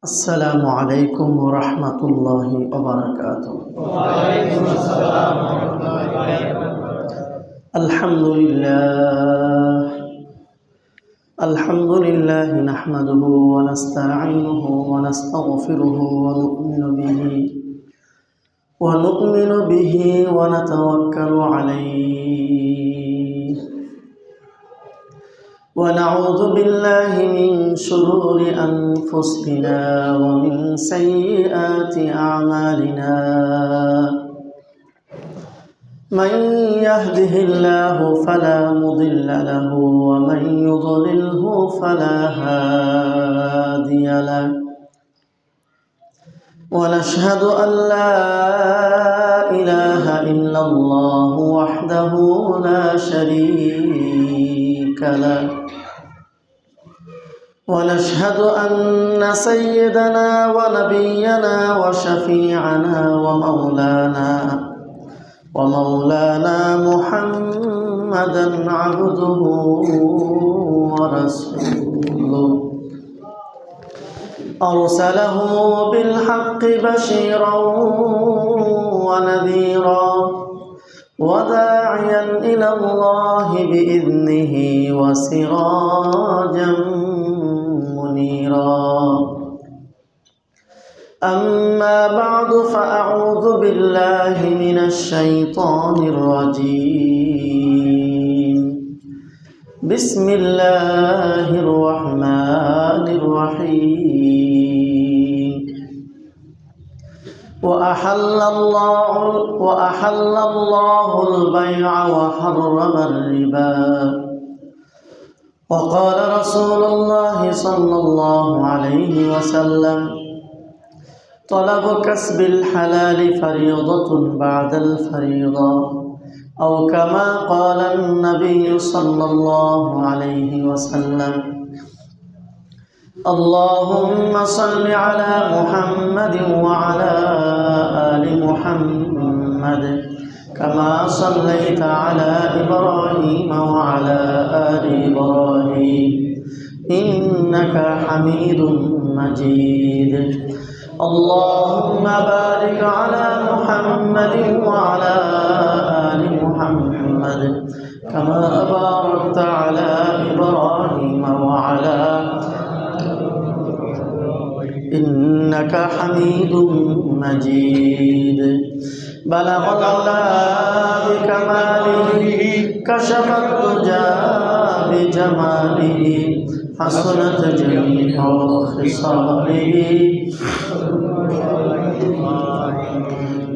السلام عليكم ورحمة الله وبركاته. وعليكم السلام ورحمة الله وبركاته. الحمد لله نحمده ونستعينه ونستغفره ونؤمن به ونتوكل عليه ونعوذ بالله من شرور أنفسنا ومن سيئات أعمالنا. من يهده الله فلا مضل له ومن يضلله فلا هادي له. ونشهد أن لا إله إلا الله وحده لا شريك له. ونشهد أن سيدنا ونبينا وشفيعنا ومولانا محمدا عبده ورسوله أرسله بالحق بشيرا ونذيرا وداعيا إلى الله بإذنه وسراجا منيرا. أما بعد فأعوذ بالله من الشيطان الرجيم. بسم الله الرحمن الرحيم. وأحل الله البيع وحرم الربا. وقال رسول الله صلى الله عليه وسلم: طلب كسب الحلال فريضة بعد الفريضة، أو كما قال النبي صلى الله عليه وسلم. اللهم صل على محمد وعلى آل محمد كما صليت على إبراهيم وعلى آل إبراهيم إنك حميد مجيد. اللهم بارك على محمد وعلى آل محمد كما باركت على إبراهيم وعلى إنك حميد مجيد. بلغ العلا بكماله كشف الدجى بجماله حسنت جميع خصاله.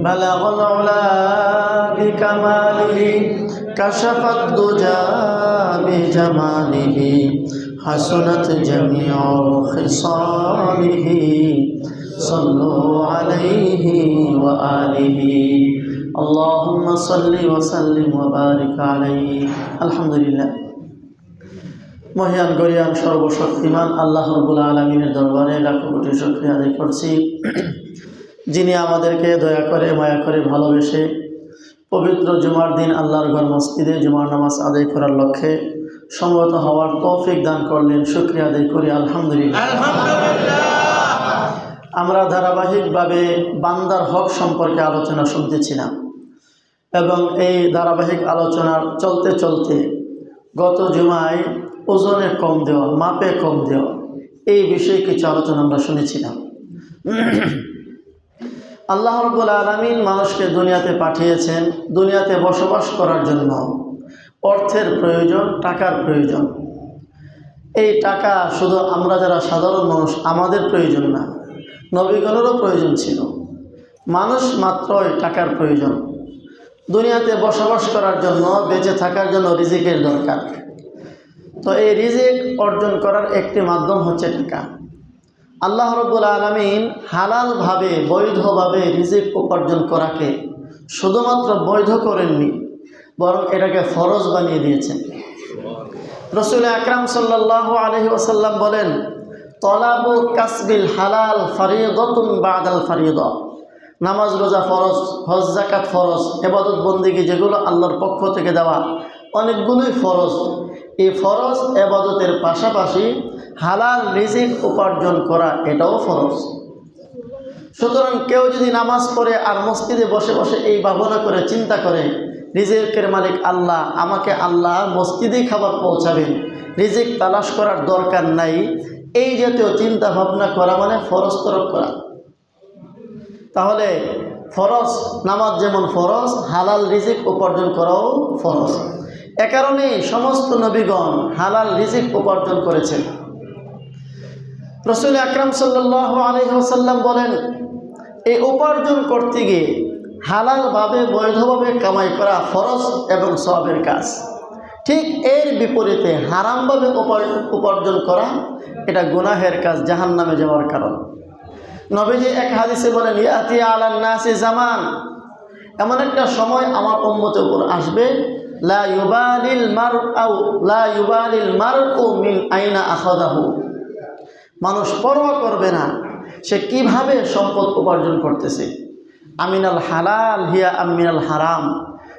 بلغ العلا بكماله كشف الدجى بجماله حسنت جميع خصاله. صلوا عليه وآله. اللهم صل وسلم وبارك عليه. الحمد لله. মহিয়ান গরিয়ান সর্বশক্তিমান আল্লাহ রাব্বুল আলামিনের দরবারে লাখো কোটি শুকরিয়া আদায় করছি, যিনি আমাদেরকে দয়া করে মায়া করে ভালোবেসে পবিত্র জুমার দিন আল্লাহর ঘর মসজিদে জুমার নামাজ আদায় করার লক্ষ্যে সমবেত হওয়ার তৌফিক দান করলেন। শুকরিয়া আদায় করি আলহামদুলিল্লাহ। আমরা ধারাবাহিকভাবে বান্দার হক সম্পর্কে আলোচনা শুনতেছিলাম এবং এই ধারাবাহিক আলোচনার চলতে চলতে গত জুমায় ওজনে কম দেওয়া, মাপে কম দেওয়া, এই বিষয়ে কিছু আলোচনা আমরা শুনেছিলাম। আল্লাহ রাব্বুল আলামিন মানুষকে দুনিয়াতে পাঠিয়েছেন দুনিয়াতে বসবাস করার জন্য। অর্থের প্রয়োজন, টাকার প্রয়োজন। এই টাকা শুধু আমরা যারা সাধারণ মানুষ আমাদের প্রয়োজন না, নবীগণেরও প্রয়োজন ছিল। মানুষ মাত্রই টাকার প্রয়োজন। দুনিয়াতে বসবাস করার জন্য, বেঁচে থাকার জন্য রিজিকের দরকার। তো এই রিজিক অর্জন করার একটি মাধ্যম হচ্ছে টাকা। আল্লাহ রাব্বুল আলামিন হালালভাবে, বৈধভাবে রিজিক উপার্জন করাকে শুধুমাত্র বৈধ করেননি, বরং এটাকে ফরজ বানিয়ে দিয়েছেন। রাসূল আকরাম সাল্লাল্লাহু আলাইহি ওয়াসাল্লাম বলেন, তলাবু কাসবিল হালাল ফারিদাতুন বাদাল ফারিদা। নামাজ রোজা ফরজ, হজ যাকাত ফরজ, ইবাদত বন্দেগী যেগুলো আল্লাহর পক্ষ থেকে দেওয়া অনেকগুলোই ফরজ। এই ফরজ ইবাদতের পাশাপাশি হালাল রিজিক উপার্জন করা এটাও ফরজ। সুতরাং কেউ যদি নামাজ পড়ে আর মসজিদে বসে বসে এই ভাবনা করে চিন্তা করে রিজিকের মালিক আল্লাহ, আমাকে আল্লাহ মসজিদেই খাবার পৌঁছাবেন, রিজিক তালাশ করার দরকার নাই, এই জাতীয় চিন্তা ভাবনা করা মানে ফরজ তরক করা। তাহলে ফরজ নামাজ যেমন ফরজ, হালাল রিজিক উপার্জন করাও ফরজ। এ কারণেই সমস্ত নবীগণ হালাল রিজিক উপার্জন করেছেন। রাসূল আকরাম সাল্লাল্লাহু আলাইহি ওয়াসাল্লাম বলেন, এই উপার্জন করতে গিয়ে হালালভাবে বৈধভাবে কামাই করা ফরজ এবং সওয়াবের কাজ। ঠিক এর বিপরীতে হারামভাবে উপার্জন করা এটা গুনাহের কাজ, জাহান্নামে যাওয়ার কারণ। নবীজি এক হাদিসে বলেন, ইয়াতি আলান নাসি জামান, এমন একটা সময় আমার উম্মতের উপর আসবে, লা ইউবালিল মারউ মিন আইনা আখাযাহু, মানুষ পরোয়া করবে না সে কিভাবে সম্পদ উপার্জন করতেছে, আমিনাল হালাল হিয়া আমিনাল হারাম,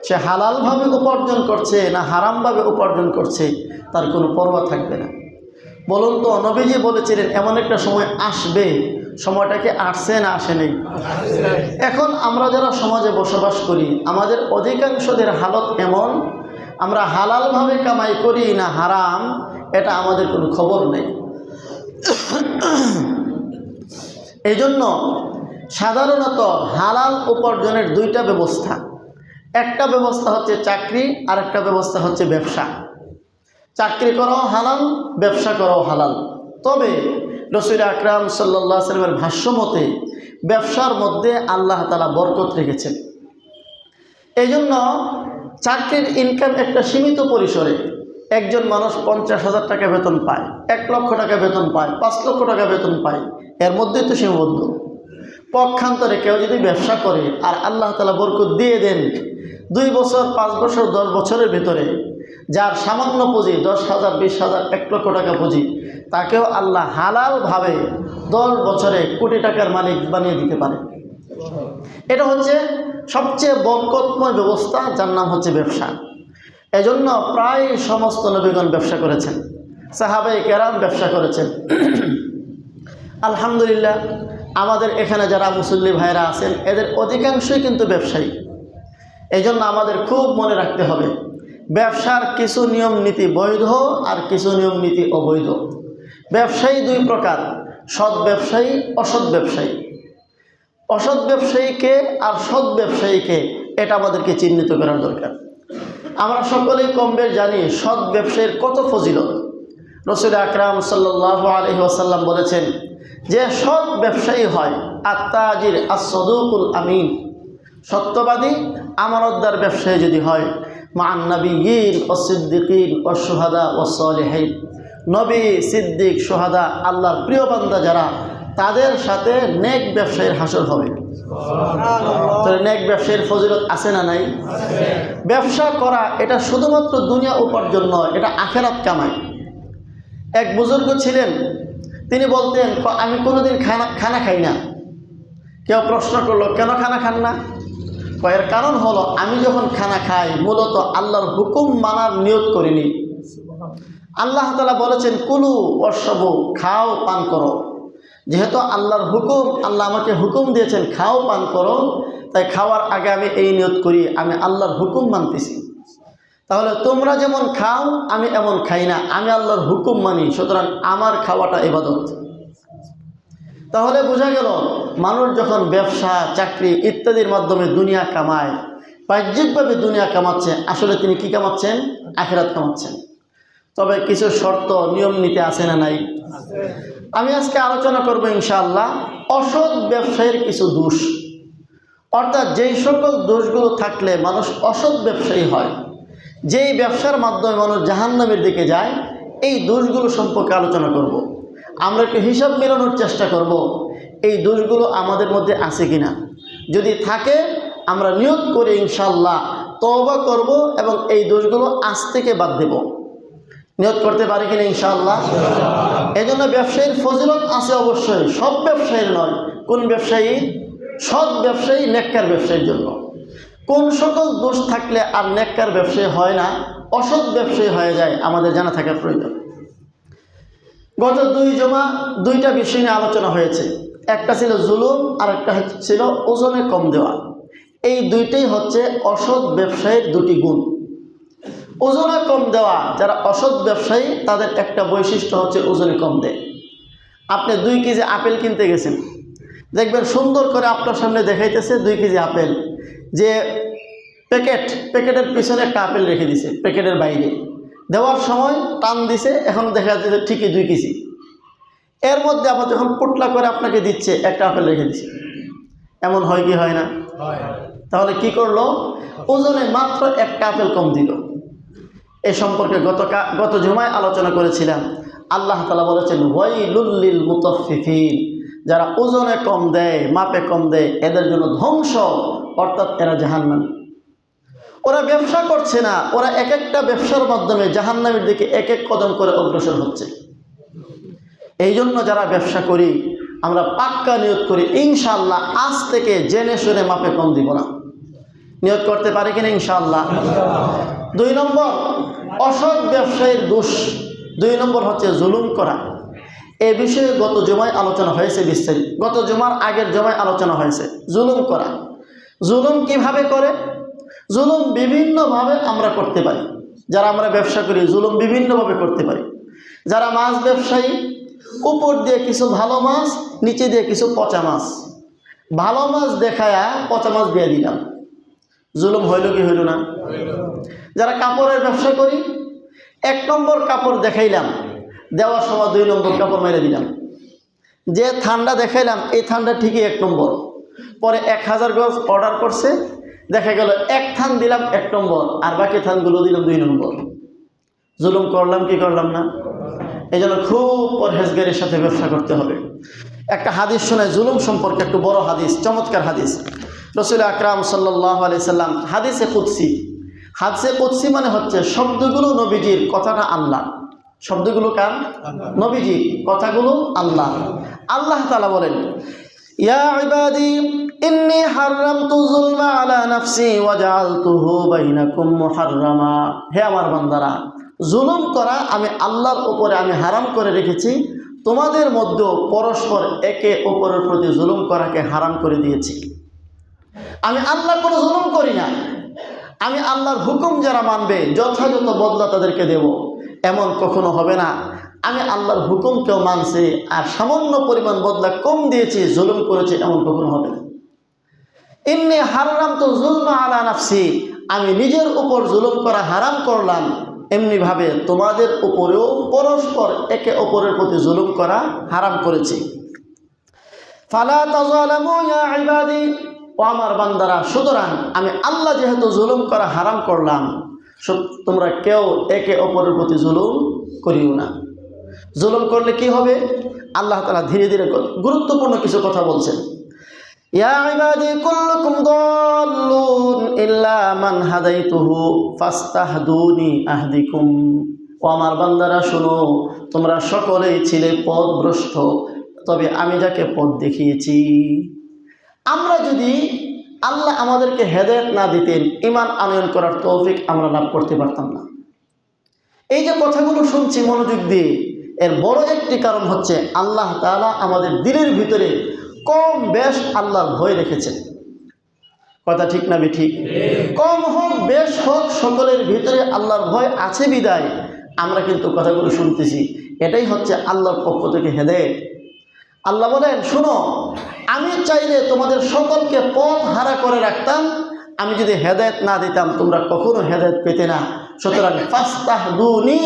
সে হালালভাবে উপার্জন করছে না হারামভাবে উপার্জন করছে, তার কোনো পরোয়া থাকবে না। বলুন তো, নবীজি বলেছিলেন এমন একটা সময় আসবে, সময়টা কি আসছে না আসে নেই? এখন আমরা যারা সমাজে বসবাস করি, আমাদের অধিকাংশদের হালত এমন, আমরা হালালভাবে কামাই করি না হারাম, এটা আমাদের কোনো খবর নেই। এই জন্য সাধারণত হালাল উপার্জনের দুইটা ব্যবস্থা, একটা ব্যবস্থা হচ্ছে চাকরি আর একটা ব্যবস্থা হচ্ছে ব্যবসা। চাকরি করাও হালাল, ব্যবসা করাও হালাল। তবে রাসূল আকরাম সাল্লাল্লাহু আলাইহি ওয়াসাল্লামের ভাষ্য মতে ব্যবসার মধ্যে আল্লাহ তাআলা বরকত রেখেছেন। এই জন্য চাকরির ইনকাম একটা সীমিত পরিসরে, একজন মানুষ 50,000 টাকা বেতন পায়, 1 লক্ষ টাকা বেতন পায়, 5 লক্ষ টাকা বেতন পায়, এর মধ্যেই তো সীমাবদ্ধ। পক্ষান্তরে কেউ যদি ব্যবসা করে আর আল্লাহ তাআলা বরকত দিয়ে দেন, 2 বছর 5 বছর 10 বছরের ভিতরে যার সামান্য পুঁজি 10,000 20,000 1 লক্ষ টাকা পুঁজি, তাকেও আল্লাহ হালালভাবে 10 বছরে কোটি টাকার মালিক বানিয়ে দিতে পারে। এটা হচ্ছে সবচেয়ে বরকতময় ব্যবস্থা, যার নাম হচ্ছে ব্যবসা। এজন্য প্রায় সমস্ত নবীগণ ব্যবসা করেছেন, সাহাবায়ে কেরাম ব্যবসা করেছেন। আলহামদুলিল্লাহ, আমাদের এখানে যারা মুসল্লি ভাইরা আছেন এদের অধিকাংশই কিন্তু ব্যবসায়ী। এই জন্য আমাদের খুব মনে রাখতে হবে, ব্যবসার কিছু নিয়ম নীতি বৈধ আর কিছু নিয়ম নীতি অবৈধ। ব্যবসায়ী 2 প্রকার, সৎ ব্যবসায়ী, অসৎ ব্যবসায়ী। অসৎ ব্যবসায়ীকে আর সৎ ব্যবসায়ীকে এটা আমাদেরকে চিহ্নিত করার দরকার। আমরা সকলেই কম বেশ জানি সৎ ব্যবসায়ীর কত ফজিলত। রাসূল আকরাম সাল্লাল্লাহু আলাইহি ওয়াসাল্লাম বলেছেন যে সৎ ব্যবসায়ী হয় আত-তাজির আস-সাদুকুল আমিন, সত্যবাদী আমানতদার ব্যবসায়ী যদি হয়, মা'আন নাবিয়্যিন ওয়াস-সিদ্দিকিন ওয়াশ-শুহাদা ওয়াস-সালিহিন, নবী, সিদ্দিক, শুহাদা, আল্লাহর প্রিয় বান্দা যারা, তাদের সাথে নেক ব্যবসায়ীর হাসর হবে। তাহলে নেক ব্যবসায়ীর ফজিলত আছে না নাই? ব্যবসা করা এটা শুধুমাত্র দুনিয়া উপার্জন নয়, এটা আখিরাত কামাই। এক বুজুর্গ ছিলেন, তিনি বলতেন, আমি কোনোদিন খানা খাই না। কেউ প্রশ্ন করলো, কেন খানা খান না? এর কারণ হলো, আমি যখন খানা খাই মূলত আল্লাহর হুকুম মানার নিয়ত করিনি। আল্লাহ তাআলা বলেছেন, কুলু ওয়াশরাবু, খাও পান করো। যেহেতু আল্লাহর হুকুম, আল্লাহ আমাকে হুকুম দিয়েছেন খাও পান করো, তাই খাওয়ার আগে আমি এই নিয়ত করি আমি আল্লাহর হুকুম মানতেছি। তাহলে তোমরা যেমন খাও আমি এমন খাই না, আমি আল্লাহর হুকুম মানি, সুতরাং আমার খাওয়াটা ইবাদত। তাহলে বোঝা গেল, মানুষ যখন ব্যবসা, চাকরি ইত্যাদির মাধ্যমে দুনিয়া কামায়, বাহ্যিকভাবে দুনিয়া কামাচ্ছে, আসলে তিনি কি কামাচ্ছেন? আখিরাত কামাচ্ছেন। তবে কিছু শর্ত নিয়ম নীতি আছে না নাই? আমি আজকে আলোচনা করব ইনশাআল্লাহ অসৎ ব্যবসায়ীর কিছু দোষ, অর্থাৎ যেই সকল দোষগুলো থাকলে মানুষ অসৎ ব্যবসায়ী হয়, যেই ব্যবসার মাধ্যমে মানুষ জাহান্নামের দিকে যায়, এই দোষগুলো সম্পর্কে আলোচনা করব। আমরা একটু হিসাব মেলানোর চেষ্টা করব এই দোষগুলো আমাদের মধ্যে আছে কিনা। যদি থাকে আমরা নিয়ত করে ইনশাআল্লাহ তওবা করব এবং এই দোষগুলো আজ থেকে বাদ দেব। নিয়ত করতে পারি কিনা ইনশাআল্লাহ? এই জন্য ব্যবসায়ীর ফজিলত আছে অবশ্যই, সব ব্যবসায়ীর নয়। কোন ব্যবসায়ী? সৎ ব্যবসায়ী, নেককার ব্যবসায়ীর জন্য। কোন সকল দোষ থাকলে আর নেককার ব্যবসায়ী হয় না? অসৎ ব্যবসায়ী হয়ে যায় আমাদের জানা থাকার প্রয়োজন। গত 2 জমা 2টা বিষয় নিয়ে আলোচনা হয়েছে। একটা ছিল জুলুম আর একটা ছিল ওজনে কম দেওয়া। এই 2টাই হচ্ছে অসৎ ব্যবসায়ীর 2টি গুণ। ওজনে কম দেওয়া, যারা অসৎ ব্যবসায়ী তাদের একটা বৈশিষ্ট্য হচ্ছে ওজনে কম দেয়। আপনি 2 কেজি আপেল কিনতে গেছেন, দেখবেন সুন্দর করে আপনার সামনে দেখাইতেছে 2 কেজি আপেল, যে প্যাকেটের পিছনে একটা আপেল রেখে দিছে, প্যাকেটের বাইরে দেওয়ার সময় টান দিছে, এখন দেখা যাচ্ছে ঠিকই 2 কেজি। এর মধ্যে আবার যখন পুটলা করে আপনাকে দিচ্ছে একটা আপেল রেখে দিছে। এমন হয় কি হয় না? তাহলে কি করলো? ওজনে মাত্র একটা আপেল কম দিল। এ সম্পর্কে গত জুমায় আলোচনা করেছিলাম। আল্লাহ তাআলা বলেছেন ওয়াইলুল লিল মুতাফফিফিন, যারা ওজনে কম দেয়, মাপে কম দেয়, এদের জন্য ধ্বংস, অর্থাৎ এরা জাহান্নামী। ওরা ব্যবসা করছে না, ওরা এক একটা ব্যবসার মাধ্যমে জাহান্নামের দিকে এক এক কদম করে অগ্রসর হচ্ছে। এই জন্য যারা ব্যবসা করি আমরা পাক্কা নিয়ত করি ইনশাআল্লাহ আজ থেকে জেনে শুনে মাপে কম দিব না। নিয়ত করতে পারি কিনা ইনশাআল্লাহ? 2 নম্বর অসৎ ব্যবসায়ীর দোষ, 2 নম্বর হচ্ছে জুলুম করা। এ বিষয়ে গত জুমায় আলোচনা হয়েছে বিস্তারিত। গত জুমার আগের জুমায় আলোচনা হয়েছে জুলুম করা। জুলুম কিভাবে করে? জুলুম বিভিন্নভাবে আমরা করতে পারি। যারা আমরা ব্যবসা করি জুলুম বিভিন্নভাবে করতে পারি। যারা মাছ ব্যবসায়ী, উপর দিয়ে কিছু ভালো মাছ, নিচে দিয়ে কিছু পচা মাছ, ভালো মাছ দেখায়া পচা মাছ দিয়ে দিলাম, জুলুম হইল কি হইল না? যারা কাপড়ের ব্যবসা করি 1 নম্বর কাপড় দেখাইলাম, দেওয়ার সময় 2 নম্বর কাপড় মেরে দিলাম। যে ঠান্ডা দেখাইলাম এই ঠান্ডা ঠিকই 1 নম্বর, পরে 1000 গজ অর্ডার করছে, দেখা গেল 1 থান দিলাম 1 নম্বর আর বাকি থানগুলো দিলাম 2 নম্বর। জুলুম করলাম কি করলাম না? এই জন্য খুব পরহেজগারির সাথে ব্যবসা করতে হবে। একটা হাদিস শোনায় জুলুম সম্পর্কে, একটু বড় হাদিস, চমৎকার হাদিস। রাসূল আকরাম সাল্লাল্লাহু আলাইহি সাল্লাম হাদিসে কুদসি, হাদিসে কুদসি মানে হচ্ছে শব্দগুলো নবীজির, কথাটা আল্লাহ। শব্দগুলো কার? নবীজির, কথাগুলো আল্লাহ। আল্লাহ তাআলা বলেন ইয়া ইবাদি ইন্নী হারামতু যুলমা আলা নাফসি ওয়া জাআলতুহু বাইনাকুম মুহাররামা। হে আমার বান্দারা, জুলুম করা আমি আল্লাহর উপরে আমি হারাম করে রেখেছি, তোমাদের মধ্যে পরস্পর একে অপরের প্রতি জুলুম করাকে হারাম করে দিয়েছি। আমি আল্লাহ কোনো জুলুম করি না। আমি আল্লাহর হুকুম যারা মানবে যথাযথ বদলা তাদেরকে দেব, এমন কখনো হবে না। আমি আল্লাহর হুকুম কেউ মানছে আর সামান্য পরিমাণ বদলা কম দিয়েছি, জুলুম করেছে, এমন কখনো হবে না। ইন্নী হারামতু যুলমা আলা নাফসি, আমি নিজের উপর জুলুম করা হারাম করলাম, এমনিভাবে তোমাদের উপরেও পরস্পর একে অপরের প্রতি জুলুম করা হারাম করেছি। ফালা তাযালামু ইয়া ইবাদি, ও আমার বান্দারা, সুতরাং আমি আল্লাহ যেহেতু জুলুম করা হারাম করলাম, তোমরা কেউ একে অপরের প্রতি জুলুম করিও না। জুলুম করলে কি হবে? আল্লাহ তাআলা ধীরে ধীরে গুরুত্বপূর্ণ কিছু কথা বলছেন। ইয়া ইবাদি কুল্লুকুম দাল্লুন ইল্লা মান হাদাইতুহু ফাস্তাহদুনি আহদিকুম। ও আমার বান্দারা শোনো, তোমরা সকলেই ছিলে পথভ্রষ্ট, তবে আমি যাকে পথ দেখিয়েছি। আমরা যদি আল্লাহ আমাদেরকে হেদায়েত না দিতেন, ঈমান আনয়ন করার তৌফিক আমরা লাভ করতে পারতাম না। এই যে কথাগুলো শুনছি মনোযোগ দিয়ে, এর বড় একটি কারণ হচ্ছে আল্লাহ তাআলা আমাদের দিলের ভিতরে কম বেশ আল্লাহর ভয় রেখেছেন। কথা ঠিক না বেঠিক? কম হোক বেশ হোক, সকলের ভিতরে আল্লাহর ভয় আছে বিদায় আমরা কিন্তু কথাগুলো শুনতেছি। এটাই হচ্ছে আল্লাহর পক্ষ থেকে হেদায়েত। আল্লাহ বলেন, শোনো, আমি চাইলে তোমাদের সকলকে পথ হারা করে রাখতাম, আমি যদি হেদায়েত না দিতাম তোমরা কখনো হেদায়েত পেতে না। সুতরাং ফাস্তাহদুনি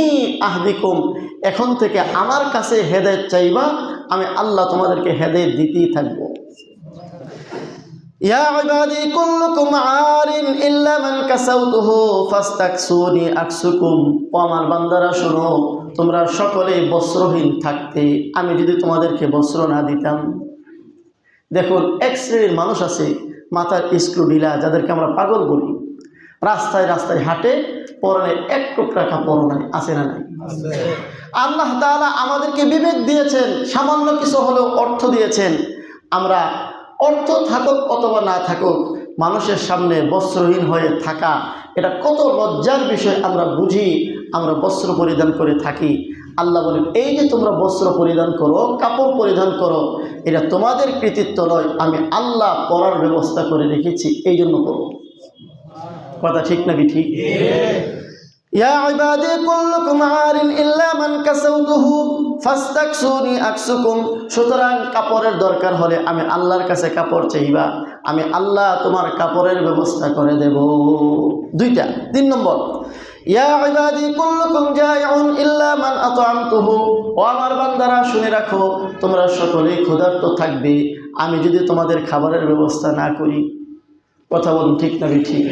আহদিকুম, এখন থেকে আমার কাছে হেদায়েত চাইবা, আমি আল্লাহ তোমাদেরকে হেদায়েত দিতেই থাকবো। ইয়া ইবাদি কুল্লুকুম আরিন ইল্লা মান কাসাউতুহু ফাস্তাকসুনি আকসুকুম। ও আমার বান্দারা শোনো, তোমরা সকলেই বস্ত্রহীন থাকতে, আমি যদি তোমাদেরকে বস্ত্র না দিতাম। দেখুন, এক শ্রেণীর মানুষ আছে মাথার স্ক্রু ঢিলা, যাদেরকে আমরা পাগল বলি, রাস্তায় রাস্তায় হাঁটে, পরনে 1 টুকরা কাপড় নাই, আছে না নাই? আল্লাহ তাআলা আমাদেরকে বিবেক দিয়েছেন, সামান্য কিছু হলেও অর্থ দিয়েছেন। আমরা অর্থ থাকুক অথবা না থাকুক, মানুষের সামনে বস্ত্রহীন হয়ে থাকা এটা কত লজ্জার বিষয় আমরা বুঝি, আমরা বস্ত্র পরিধান করে থাকি। আল্লাহ বলেন, এই যে তোমরা বস্ত্র পরিধান করো, কাপড় পরিধান করো, এটা তোমাদের কৃতিত্ব নয়, আমি আল্লাহ পরার ব্যবস্থা করে রেখেছি, এই জন্য করো। কথা ঠিক নাকি ঠিক? ইয়া ইবাদি কুল্লুকুম আরিন ইল্লা মান কাসাউতুহু ফাস্তাকসুনি আকসুকুম। সুতরাং কাপড়ের দরকার হলে আমি আল্লাহর কাছে কাপড় চাইবা, আমি আল্লাহ তোমার কাপড়ের ব্যবস্থা করে দেব। দুইটা। 3 নম্বর, ইয়া ইবাদি কুল্লুকুম জাইউন ইল্লা মান আতআমতুহু। ও আমার বান্দারা শুনে রাখো, তোমরা সকলেই ক্ষুধার্ত থাকবে আমি যদি তোমাদের খাবারের ব্যবস্থা না করি। কথা বলুন ঠিক না ঠিক?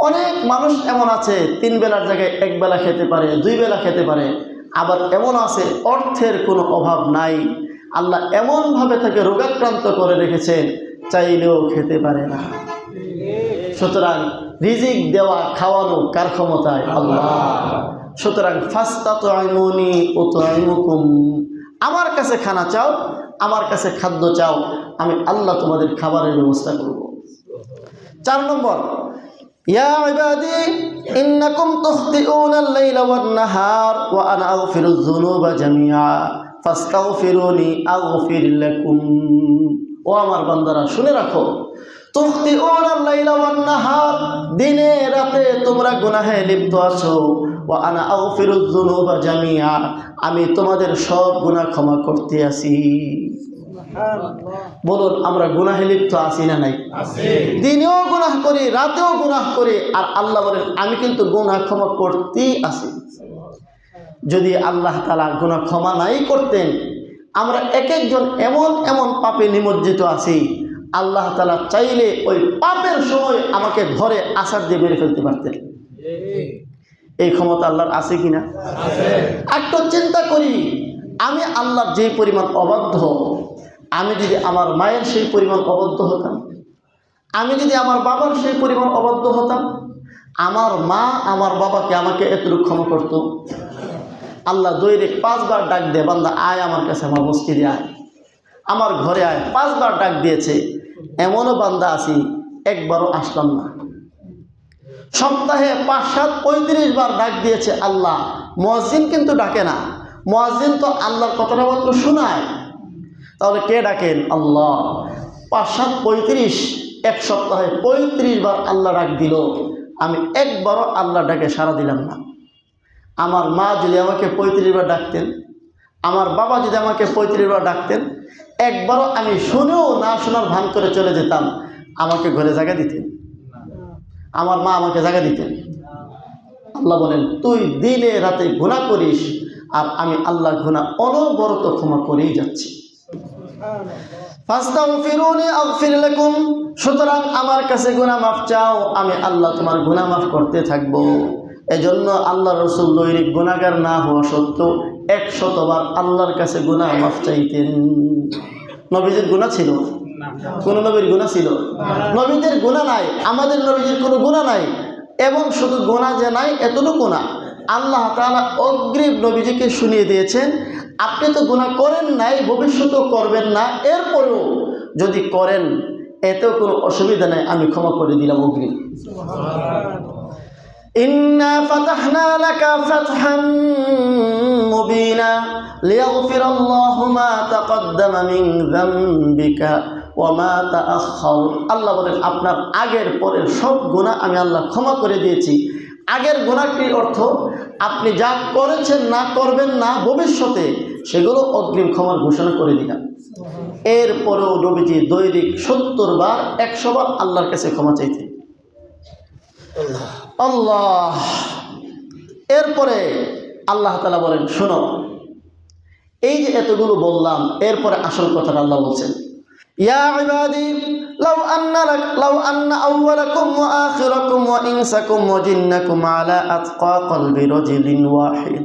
অনেক মানুষ এমন আছে 3 বেলার জায়গায় 1 বেলা খেতে পারে, 2 বেলা খেতে পারে। আবার এমন আছে অর্থের কোনো অভাব নাই, আল্লাহ এমনভাবে তাকে রোগাক্রান্ত করে রেখেছেন চাইলেও খেতে পারে না। সুতরাং রিজিক দেওয়া খাওয়ানো কার ক্ষমতায়? আল্লাহ। সুতরাং ফাস্তাতঈমুনি উতঈমুকুম, আমার কাছে খানা চাও, আমার কাছে খাদ্য চাও, আমি আল্লাহ তোমাদের খাবারের ব্যবস্থা করব। 4 নম্বর, ইয়া ইবাদি ইন্নাকুম তুখতিউনা আল-লাইলা ওয়ান-নাহার ওয়া আনা আগফিরুয যুনুবা জামিআ ফাস্তাগফিরুনি আগফির লাকুম। ও আমার বান্দারা শুনে রাখো, তুখতিউনা আল-লাইলা ওয়ান-নাহার, দিনে রাতে তোমরা গুনাহে লিপ্ত আছো, ওয়া আনা আগফিরুয যুনুবা জামিআ, আমি তোমাদের সব গুনাহ ক্ষমা করতে আসি। বলুন, আমরা গুনাহে লিপ্ত আছি না নাই? দিনেও গুনাহ করি, রাতেও গুনাহ করি, আর আল্লাহ বলেন আমি কিন্তু গুনাহ ক্ষমা করতেই আছি। যদি আল্লাহ তাআলা গুনাহ ক্ষমা নাই করতেন, আমরা এক একজন এমন এমন পাপে নিমজ্জিত আছি, আল্লাহ তাআলা চাইলে ওই পাপের সময় আমাকে ঘরে আছাড় দিয়ে মেরে ফেলতে পারতেন। এই ক্ষমতা আল্লাহর আছে কিনা? একটু চিন্তা করি, আমি আল্লাহর যে পরিমাণ অবাধ্য, আমি যদি আমার মায়ের সেই পরিমাণ অবাধ্য হতাম, আমি যদি আমার বাবার সেই পরিমাণ অবাধ্য হতাম, আমার মা আমার বাবাকে আমাকে এতটুকু ক্ষমা করত? আল্লাহ দৈনিক 5 বার ডাক দিয়ে, বান্দা আয় আমার কাছে, আমার মসজিদে আয়, আমার ঘরে আয়, 5 বার ডাক দিয়েছে। এমনও বান্দা আছি একবারও আসলাম না। সপ্তাহে 5-7 35 বার ডাক দিয়েছে আল্লাহ, মুয়াজ্জিন কিন্তু ডাকে না। মুয়াজ্জিন তো আল্লাহর কথাটা মাত্র শোনায়, তাহলে কে ডাকেন? আল্লাহ। 5-7 35, এক সপ্তাহে 35 বার আল্লাহ ডাক দিল, আমি একবারও আল্লাহ ডাকে সাড়া দিলাম না। আমার মা যদি আমাকে 35 বার ডাকতেন, আমার বাবা যদি আমাকে 35 বার ডাকতেন, একবারও আমি শুনেও না শোনার ভান করে চলে যেতাম, আমাকে ঘরে জায়গা দিতেন? আমার মা আমাকে জায়গা দিতেন? আল্লাহ বলেন, তুই দিনে রাতে গুনাহ করিস, আর আমি আল্লাহ গুনাহ অনবরত ক্ষমা করেই যাচ্ছি। ফাস্তাগফিরুনি আগফির লাকুম, সুতরাং আমার কাছে গুনাহ মাফ চাও, আমি আল্লাহ তোমার গুনাহ মাফ করতে থাকবো। এজন্য আল্লাহ রাসূল দৈনিক গুনাহগার না হওয়া সত্ত্বেও 100 বার আল্লাহর কাছে গুনাহ মাফ চাইতেন। নবীজির গুনাহ ছিল? কোন নবীর গুনাহ ছিল? নবীদের গুনাহ নাই, আমাদের নবীজির কোনো গুনাহ নাই। এবং শুধু গুনাহ যে নাই এতটুকু না, আল্লাহ তাআলা অগ্রিম নবীজিকে শুনিয়ে দিয়েছেন, আপনি তো গুনাহ করেন নাই, ভবিষ্যতেও করবেন না, এরপরেও যদি করেন এতেও কোনো অসুবিধা নাই, আমি ক্ষমা করে দিলাম অগ্রিম। ইন্না ফাতাহনা লাকা ফাতহান মুবিনা লিয়াগফিরাল্লাহু মা তাকদ্দামা মিন যামবিকা ওয়া মা তাআখার। আল্লাহ বলেন, আপনার আগের পরের সব গুনাহ আমি আল্লাহ ক্ষমা করে দিয়েছি। আগের গুনাহ কি অর্থ? আপনি যা করেছেন না, করবেন না ভবিষ্যতে, সেগুলো অগ্রিম ক্ষমার ঘোষণা করে দিলাম। এরপরেও নবীজি দৈনিক 70 বার 100 বার আল্লাহর কাছে ক্ষমা চাইতেন। আল্লাহ। এরপরে আল্লাহ তাআলা বলেন, শোনো, এই যে এতগুলো বললাম, এরপরে আসল কথাটা আল্লাহ বলছেন, ইয়া ইবাদি লাউ আন্না আউওয়ালাকুম ওয়া আখিরাকুম ওয়া ইনসাকুম ওয়া জিন্নাকুম আলা আতকা কলবি রাজুলিন ওয়াহিদ।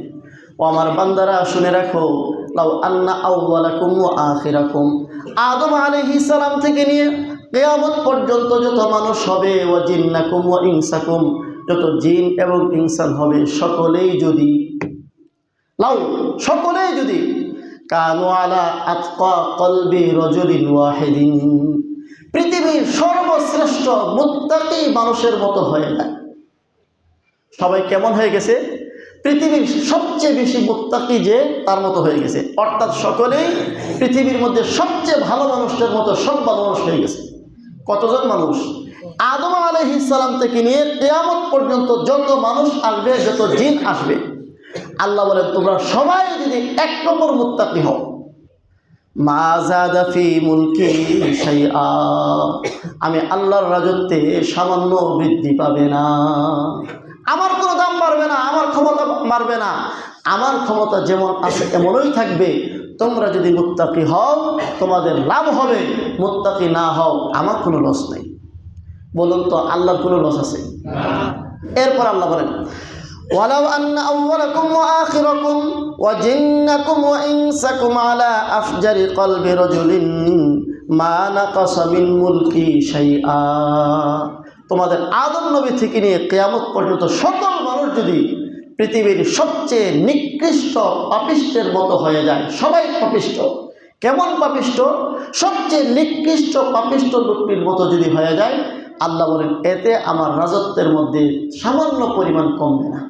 ও আমার বান্দারা শুনে রাখো, লাউ আন্না আউওয়ালাকুম ওয়া আখিরাকুম, আদম আলাইহিস সালাম থেকে নিয়ে কিয়ামত পর্যন্ত যত মানুষ হবে, ওয়া জিন্নাকুম ওয়া ইনসাকুম, যত জিন এবং ইনসান হবে, সকলেই যদি সকলেই যদি কানু আলা আতকা কলবি রাজুলিন ওয়াহিদিন, পৃথিবীর সর্বশ্রেষ্ঠ মুত্তাকি মানুষের মতো হয়ে যায়। সবাই কেমন হয়ে গেছে? পৃথিবীর সবচেয়ে বেশি মুত্তাকি যে তার মতো হয়ে গেছে, অর্থাৎ সকলেই পৃথিবীর মধ্যে সবচেয়ে ভালো মানুষদের মতো সব ভালো মানুষ হয়ে গেছে। কতজন মানুষ? আদম আলাইহিস সালাম থেকে নিয়ে কিয়ামত পর্যন্ত যত মানুষ আসবে, যত জিন আসবে, আল্লাহ বলেন তোমরা সবাই যদি এক নম্বর মুত্তাকি হও, মা যাদা ফি মুলকি শাইআ, আমি আল্লাহর রাজত্বে সামান্য বৃদ্ধি পাবে না, আমার কোনো দাম বাড়বে না, আমার ক্ষমতা বাড়বে না, আমার ক্ষমতা যেমন আছে এমনই থাকবে। তোমরা যদি মুত্তাকি হও তোমাদের লাভ হবে, মুত্তাকি না হও আমার কোনো লস নেই। বলুন তো আল্লাহর কোনো লস আছে? এরপর আল্লাহ বলেন ওয়ালাউ আন্না আউওয়ালাকুম ওয়া আখিরাকুম ওয়া জিন্নাকুম ওয়া ইনসাকুম আলা আফজারি কলবি রাজুলিন মা নাকাসা মিন মুলকি শাইআ, তোমাদের আদম নবী থেকে নিয়ে কিয়ামত পর্যন্ত সকল মানুষ যদি পৃথিবীর সবচেয়ে নিকৃষ্ট পাপিষ্টের মতো হয়ে যায়, সবাই পাপিষ্ট, কেমন পাপিষ্ট? সবচেয়ে নিকৃষ্ট পাপিষ্ট লোকটির মতো যদি হয়ে যায়, আল্লাহ বলেন এতে আমার রাজত্বের মধ্যে সামান্য পরিমাণ কমবে না।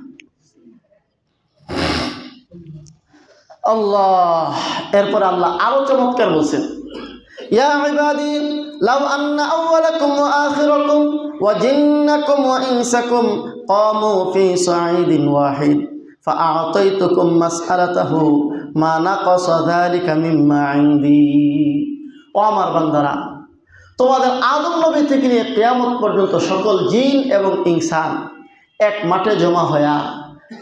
আল্লাহ, এরপর আল্লাহ আরো চমৎকার বলছেন, ইয়া ইবাদি লাউ আন্না আউওয়ালাকুম ওয়া আখিরাকুম ওয়া জিন্নাকুম ওয়া ইনসাকুম কামু ফি সাঈদিন ওয়াহিদ ফাআতাইতুকুম মাসআলাতাহু মা নাকাসা যালিকা মিম্মা ইনদি। ও আমার বান্দারা, তোমাদের আদম নবী থেকে নিয়ে কিয়ামত পর্যন্ত সকল জিন এবং ইনসান এক মাঠে জমা হয়া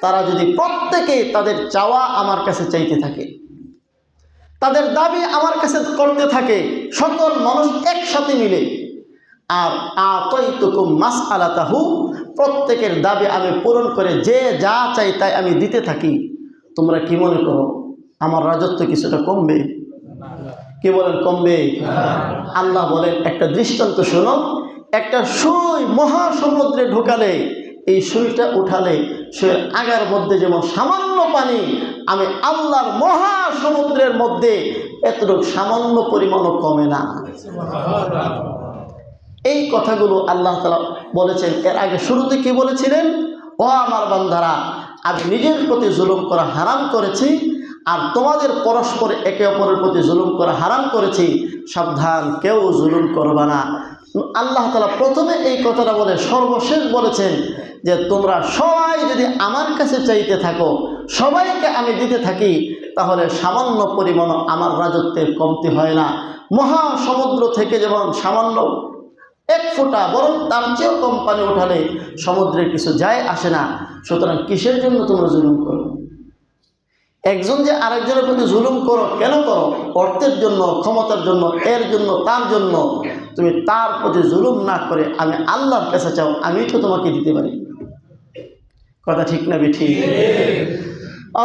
তারা যদি প্রত্যেকে তাদের চাওয়া আমার কাছে চাইতে থাকে, তাদের দাবি আমার কাছে করতে থাকে, সকল মানুষ একসাথে মিলে, আর আতাইতুকুম মাসআলাতাহু, প্রত্যেকের দাবি আমি পূরণ করে যে যা চাই তাই আমি দিতে থাকি, তোমরা কি মনে করো আমার রাজত্ব কিছুটা কমবে? কি বলেন কমবে? আল্লাহ বলেন একটা দৃষ্টান্ত শোনো, একটা সুই মহাসমুদ্রে ঢুকালে, এই সুইটা উঠালে সুইয়ের আগার মধ্যে যেমন সামান্য পানি, আমি আল্লাহর মহাসমুদ্রের মধ্যে এতটুকু সামান্য পরিমাণও কমে না। এই কথাগুলো আল্লাহ তাআলা বলেছেন। এর আগে শুরুতে কি বলেছিলেন? ও আমার বান্দারা, আমি নিজের প্রতি জুলুম করা হারাম করেছি, আর তোমাদের পরস্পর একে অপরের প্রতি জুলুম করা হারাম করেছি, সাবধান কেউ জুলুম করবা না। আল্লাহ তাআলা প্রথমে এই কথাটা বলে সর্বশেষ বলেছেন যে তোমরা সবাই যদি আমার কাছে চাইতে থাকো, সবাইকে আমি দিতে থাকি, তাহলে সামান্য পরিমাণ আমার রাজত্বের কমতি হয় না। মহাসমুদ্র থেকে যেমন সামান্য এক ফোঁটা, বরং তার চেয়েও কম পানি উঠালে সমুদ্রের কিছু যায় আসে না। সুতরাং কিসের জন্য তোমরা জুলুম করো? একজন যে আরেকজনের প্রতি জুলুম করো, কেন করো? অর্থের জন্য, ক্ষমতার জন্য, এর জন্য, তার জন্য। তুমি তার প্রতি জুলুম না করে আমি আল্লাহর কাছে চাও, আমি তো তোমাকে দিতে পারি। কথা ঠিক না বেঠিক?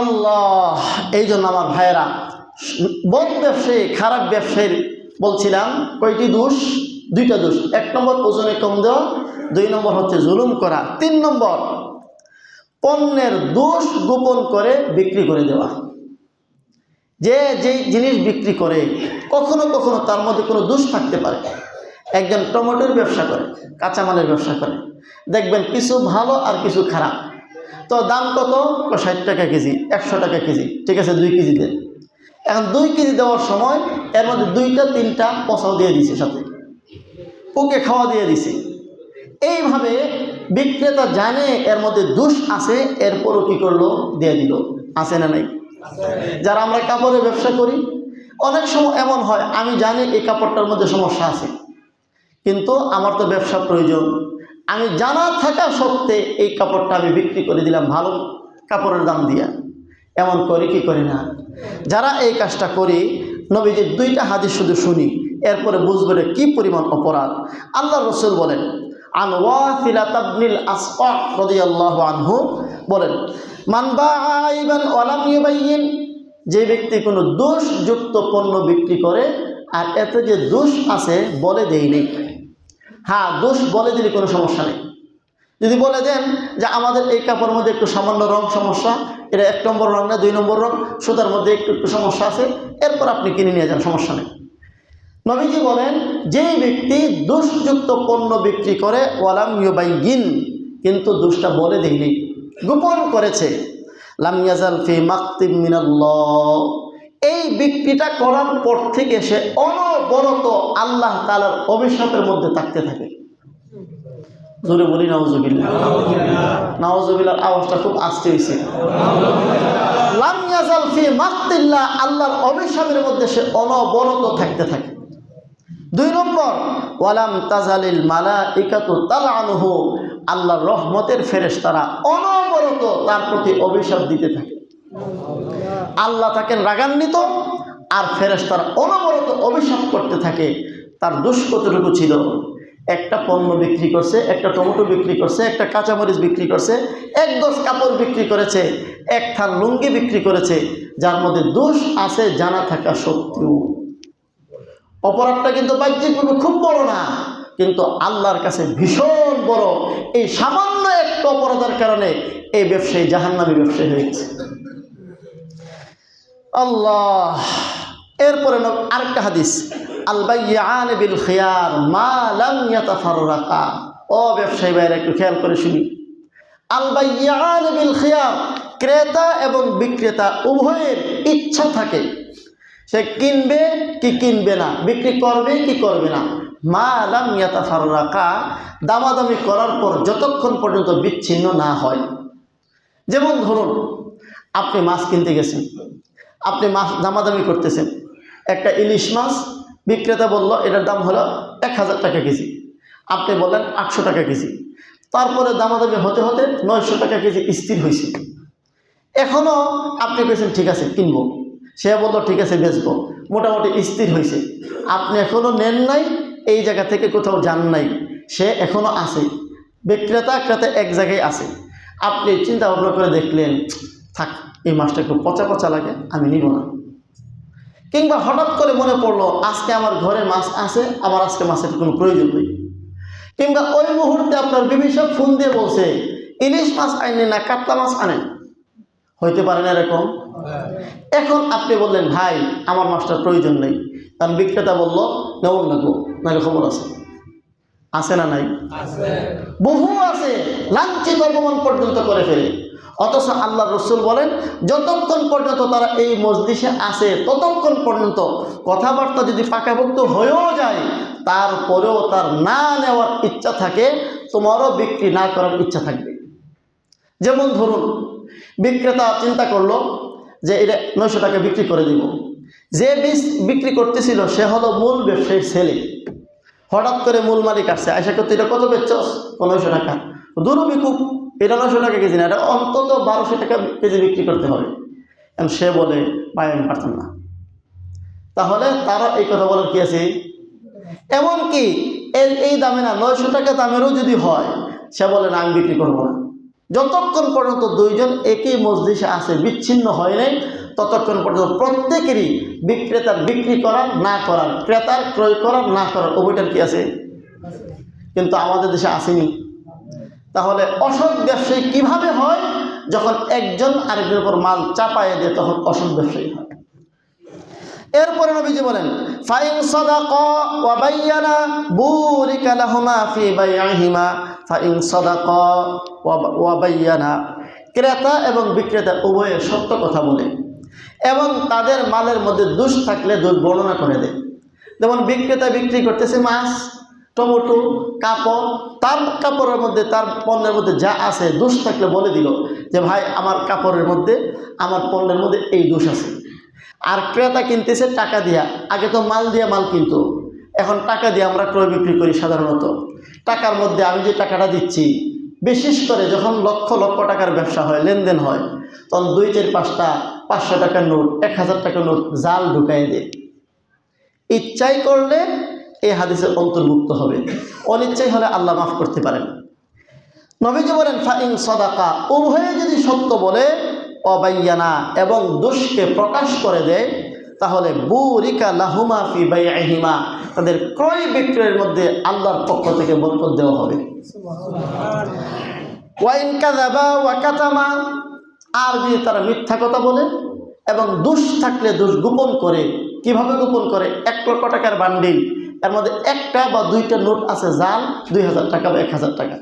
আল্লাহ, এই জন্য আমার ভাইয়েরা, বদ ব্যবসায়ী, খারাপ ব্যবসায়ীর বলছিলাম কয়টি দোষ? দুইটা দোষ। এক নম্বর ওজনে কম দেওয়া, দুই নম্বর হচ্ছে জুলুম করা, তিন নম্বর পণ্যের দোষ গোপন করে বিক্রি করে দেওয়া। যে যেই জিনিস বিক্রি করে কখনো কখনো তার মধ্যে কোনো দোষ থাকতে পারে। একজন টমেটোর ব্যবসা করে, কাঁচামালের ব্যবসা করে, দেখবেন কিছু ভালো আর কিছু খারাপ। তো দাম কত? 60 টাকা কেজি, 100 টাকা কেজি, ঠিক আছে 2 কেজি দেন। এখন 2 কেজি দেওয়ার সময় এর মধ্যে 2টা 3টা পচাও দিয়ে দিছে, সাথে পোকে খাওয়া দিয়ে দিছে। এইভাবে বিক্রেতা জানে এর মধ্যে দোষ আছে, এরপরও কী করলো? দিয়ে দিল। আছে না নাই? যারা আমরা কাপড়ের ব্যবসা করি, অনেক সময় এমন হয় আমি জানি এই কাপড়টার মধ্যে সমস্যা আছে, কিন্তু আমার তো ব্যবসা প্রয়োজন, আমি জানা থাকা সত্ত্বে এই কাপড়টা আমি বিক্রি করে দিলাম ভালো কাপড়ের দাম দিয়া। এমন করি কি করি না? যারা এই কাজটা করি, নবীজির 2টা হাদিস শুধু শুনি, এরপরে বুঝবে কি পরিমাণ অপরাধ। আল্লাহ রসুল বলেন, আন ওয়াসিলা ইবনুল আসকা রাদিয়াল্লাহু আনহু বলেন, মান বাআ আইবান ওয়া লাম ইউবাইয়িন, যে ব্যক্তি কোনো দোষযুক্ত পণ্য বিক্রি করে আর এতে যে দোষ আছে বলে দেয়নি। হ্যাঁ, দোষ বলে দিলে কোনো সমস্যা নেই। যদি বলে দেন যে আমাদের এই কাপড়ের মধ্যে একটু সামান্য রং সমস্যা, এটা 1 নম্বর রং না 2 নম্বর রং, সুতার মধ্যে একটু সমস্যা আছে, এরপর আপনি কিনে নিয়ে যান, সমস্যা নেই। নবীজি বলেন, যেই ব্যক্তি দোষযুক্ত পণ্য বিক্রি করে ওয়ালাম ইউবাইয়িন, কিন্তু দোষটা বলে দেয়নি, গোপন করেছে, লাম ইয়াজাল ফি মাকতিম মিনাল্লাহ, এই বিক্রিটা করার পর থেকে সে অনবরত আল্লাহ তাআলার অভিশাপের মধ্যে থাকতে থাকে। জোরে বলি নাউজুবিল্লাহ। নাউজুবিল্লাহর আওয়াজটা খুব আস্তে হয়েছে। লাম ইয়াজাল ফি মাকতিল্লাহ, আল্লাহর অভিশাপের মধ্যে সে অনবরত থাকতে থাকে। 2 নম্বর, ওয়ালাম তাজালিল মালাইকাতু তালআনুহু, আল্লাহর রহমতের ফেরেশতারা অনবরত তার প্রতি অভিশাপ দিতে থাকে। আল্লাহ তাকে রাগান্বিত আর ফেরেশতারা অনবরত অভিশাপ করতে থাকে। তার দোষ কতটুকু ছিল? একটা পণ্য বিক্রি করছে, একটা টমেটো বিক্রি করছে, একটা কাঁচামরিচ বিক্রি করছে, 1 গজ কাপড় বিক্রি করেছে, 1 থান লুঙ্গি বিক্রি করেছে, যার মধ্যে দোষ আছে জানা থাকা সত্ত্বেও। অপরাধটা কিন্তু বাহ্যিকভাবে খুব বড় না, কিন্তু আল্লাহর কাছে ভীষণ বড়। এই সামান্য একটা অপরাধের কারণে এই ব্যবসায়ী জাহান্নামী ব্যবসায়ী হয়ে গেছে। আল্লাহ। এরপরে আরেকটা হাদিস, আল বাইয়ান বিল খিয়ার মা লাম ইয়াতাফাররাকা। ও ব্যবসায়ী ভাইরা একটু খেয়াল করে শুনি। আল বাইয়ান বিল খিয়ার, ক্রেতা এবং বিক্রেতা উভয়ের ইচ্ছা থাকে, সে কিনবে কি কিনবে না, বিক্রি করবে কি করবে না। মা লাম ইয়াতাফাররাকা, দামাদামি করার পর যতক্ষণ পর্যন্ত বিচ্ছিন্ন না হয়। যেমন ধরুন, আপনি মাছ কিনতে গেছেন, আপনি মাছ দামাদামি করতেছেন, একটা ইলিশ মাছ বিক্রেতা বলল এটার দাম হলো 1000 টাকা কেজি, আপনি বললেন 800 টাকা কেজি। তারপরে দামাদামি হতে হতে 900 টাকা কেজি স্থির হয়েছে। এখনও আপনি বলছেন ঠিক আছে কিনবো, সে বলল ঠিক আছে বেচবো, মোটামুটি স্থির হয়েছে। আপনি এখনও নেন নাই, এই জায়গা থেকে কোথাও যান নাই, সে এখনও আছে, বিক্রেতা ক্রেতা এক জায়গায় আছে। আপনি চিন্তা ভাবনা করে দেখলেন, থাক এই মাছটা একটু পচা পচা লাগে, আমি নিব না। কিংবা হঠাৎ করে মনে পড়লো আজকে আমার ঘরে মাছ আছে, আমার আজকে মাছের কোনো প্রয়োজন নেই। কিংবা ওই মুহূর্তে আপনার বিবি সব ফোন দিয়ে বলছে ইলিশ মাছ আনেন না কাতলা মাছ আনেন, হইতে পারে না এরকম। এখন আপনি বললেন ভাই আমার মাছটার প্রয়োজন নেই, কারণ বিক্রেতা বলল নেউন লাগবো, নাহলে খবর আছে। আছে না নাই? বহু আছে, লাঞ্ছিত অপমান পর্যন্ত করে ফেলে। অথচ আল্লাহ রসুল বলেন যতক্ষণ পর্যন্ত তারা এই মজলিসে আসে ততক্ষণ পর্যন্ত কথাবার্তা যদি পাকাপোক্ত হয়েও যায়, তারপরেও তার না নেওয়ার ইচ্ছা থাকে, তোমারও বিক্রি না করার ইচ্ছা থাকবে। যেমন ধরুন, বিক্রেতা চিন্তা করলো যে এটা 900 টাকা বিক্রি করে দিব। যে বীজ বিক্রি করতেছিল সে হলো মূল ব্যবসায়ীর ছেলে। হঠাৎ করে মূল মালিক আসছে, আয়সা করতে এটা কত বেচছস? 900 টাকা। দূরও বিকুক, এটা 900 টাকা কেজি না, এটা অন্তত 1200 টাকা কেজি বিক্রি করতে হবে। এবং সে বলে ভাই আমি পারতাম না। তাহলে তারা এই কথা বলার কি আছে? এমনকি এই দামে না, 900 টাকা দামেরও যদি হয়, সে বলে না আমি বিক্রি করবো না। যতক্ষণ পর্যন্ত দুইজন একই মজলিসে আসে, বিচ্ছিন্ন হয় নাই, ততক্ষণ পর্যন্ত প্রত্যেকেরই বিক্রেতার বিক্রি করার না করার, ক্রেতার ক্রয় করার না করার উভয়টার কি আছে। কিন্তু আমাদের দেশে আসেনি। তাহলে অসৎ ব্যবসায়ী কিভাবে হয়? যখন একজন আরেকজনের উপর মাল চাপায় দেয় তখন অসৎ ব্যবসায়ী হয়। এরপরে নবীজি বলেন ফাইন সাদাকা ওয়া বায়ানা বুরিকা লাহুমা ফি বাইইহিমা, ফাইন সাদাকা ওয়া বায়ানা, ক্রেতা এবং বিক্রেতা উভয়ে সত্য কথা বলে এবং তাদের মালের মধ্যে দোষ থাকলে দোষ বর্ণনা করে দেয়। যেমন বিক্রেতা বিক্রি করতেছে মাছ, টমেটো, কাপড়, তার কাপড়ের মধ্যে তার পণ্যের মধ্যে যা আছে দোষ থাকলে বলে দিল যে ভাই আমার কাপড়ের মধ্যে আমার পণ্যের মধ্যে এই দোষ আছে। আর ক্রেতা কিনতেছে টাকা দিয়া, আগে তো মাল দিয়া মাল কিনতো, এখন টাকা দিয়ে আমরা ক্রয় বিক্রি করি সাধারণত। টাকার মধ্যে আমি যে টাকাটা দিচ্ছি, বিশেষ করে যখন লক্ষ লক্ষ টাকার ব্যবসা হয়, লেনদেন হয়, তখন 2, 4, 5টা 500 টাকার নোট, 1000 টাকার নোট জাল ঢুকাই দেয়। ইচ্ছাই করলে এই হাদিসের অন্তর্ভুক্ত হবে, অনিচ্ছাই হলে আল্লাহ মাফ করতে পারেন। নবীজি বলেন ফাইন সাদাকা, উভয়ে যদি সত্য বলে, অবাইয়ানা এবং দোষকে প্রকাশ করে দেয়, তাহলে বুরিকা লাহুমা ফি বাইইহিমা, তাদের ক্রয় বিক্রয়ের মধ্যে আল্লাহর পক্ষ থেকে বরকত দেওয়া হবে। ওয়াইন কাযাবা ওয়া কাতামা, আর যদি তারা মিথ্যা কথা বলে এবং দোষ থাকলে দোষ গোপন করে, কিভাবে গোপন করে? 1 লক্ষ টাকার বান্ডিল, এর মধ্যে একটা বা দুইটা নোট আছে জাল 2000 টাকা বা 1000 টাকা।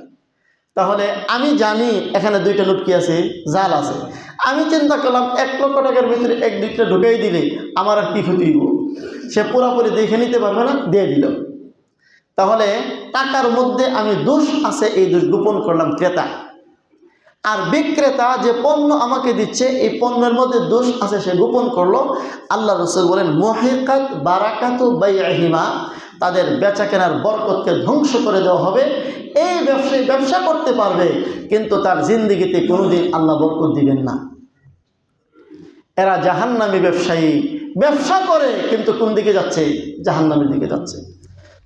তাহলে আমি জানি এখানে দুইটা নোট কি আছে, জাল আছে। আমি চিন্তা করলাম 1 লক্ষ টাকার ভিতরে 1-2টা ঢুকাই দিলে আমার আর কি ক্ষতি হইব, সে পুরোপুরি দেখে নিতে পারবে না, দিয়ে দিল। তাহলে টাকার মধ্যে আমি দোষ আছে, এই দোষ গোপন করলাম ক্রেতা। আর বিক্রেতা যে পণ্য আমাকে দিচ্ছে এই পণ্যের মধ্যে দোষ আছে সে গোপন করলো। আল্লাহ রাসূল বলেন মুহিকাত বারাকাতু বাইহিমা, তাদের বেচা কেনার বরকতকে ধ্বংস করে দেওয়া হবে। এই ব্যবসায়ী ব্যবসা করতে পারবে কিন্তু তার জিন্দেগিতে কোনোদিন আল্লাহ বরকত দিবেন না। এরা জাহান্নামী ব্যবসায়ী, ব্যবসা করে কিন্তু কোন দিকে যাচ্ছে? জাহান্নামের দিকে যাচ্ছে।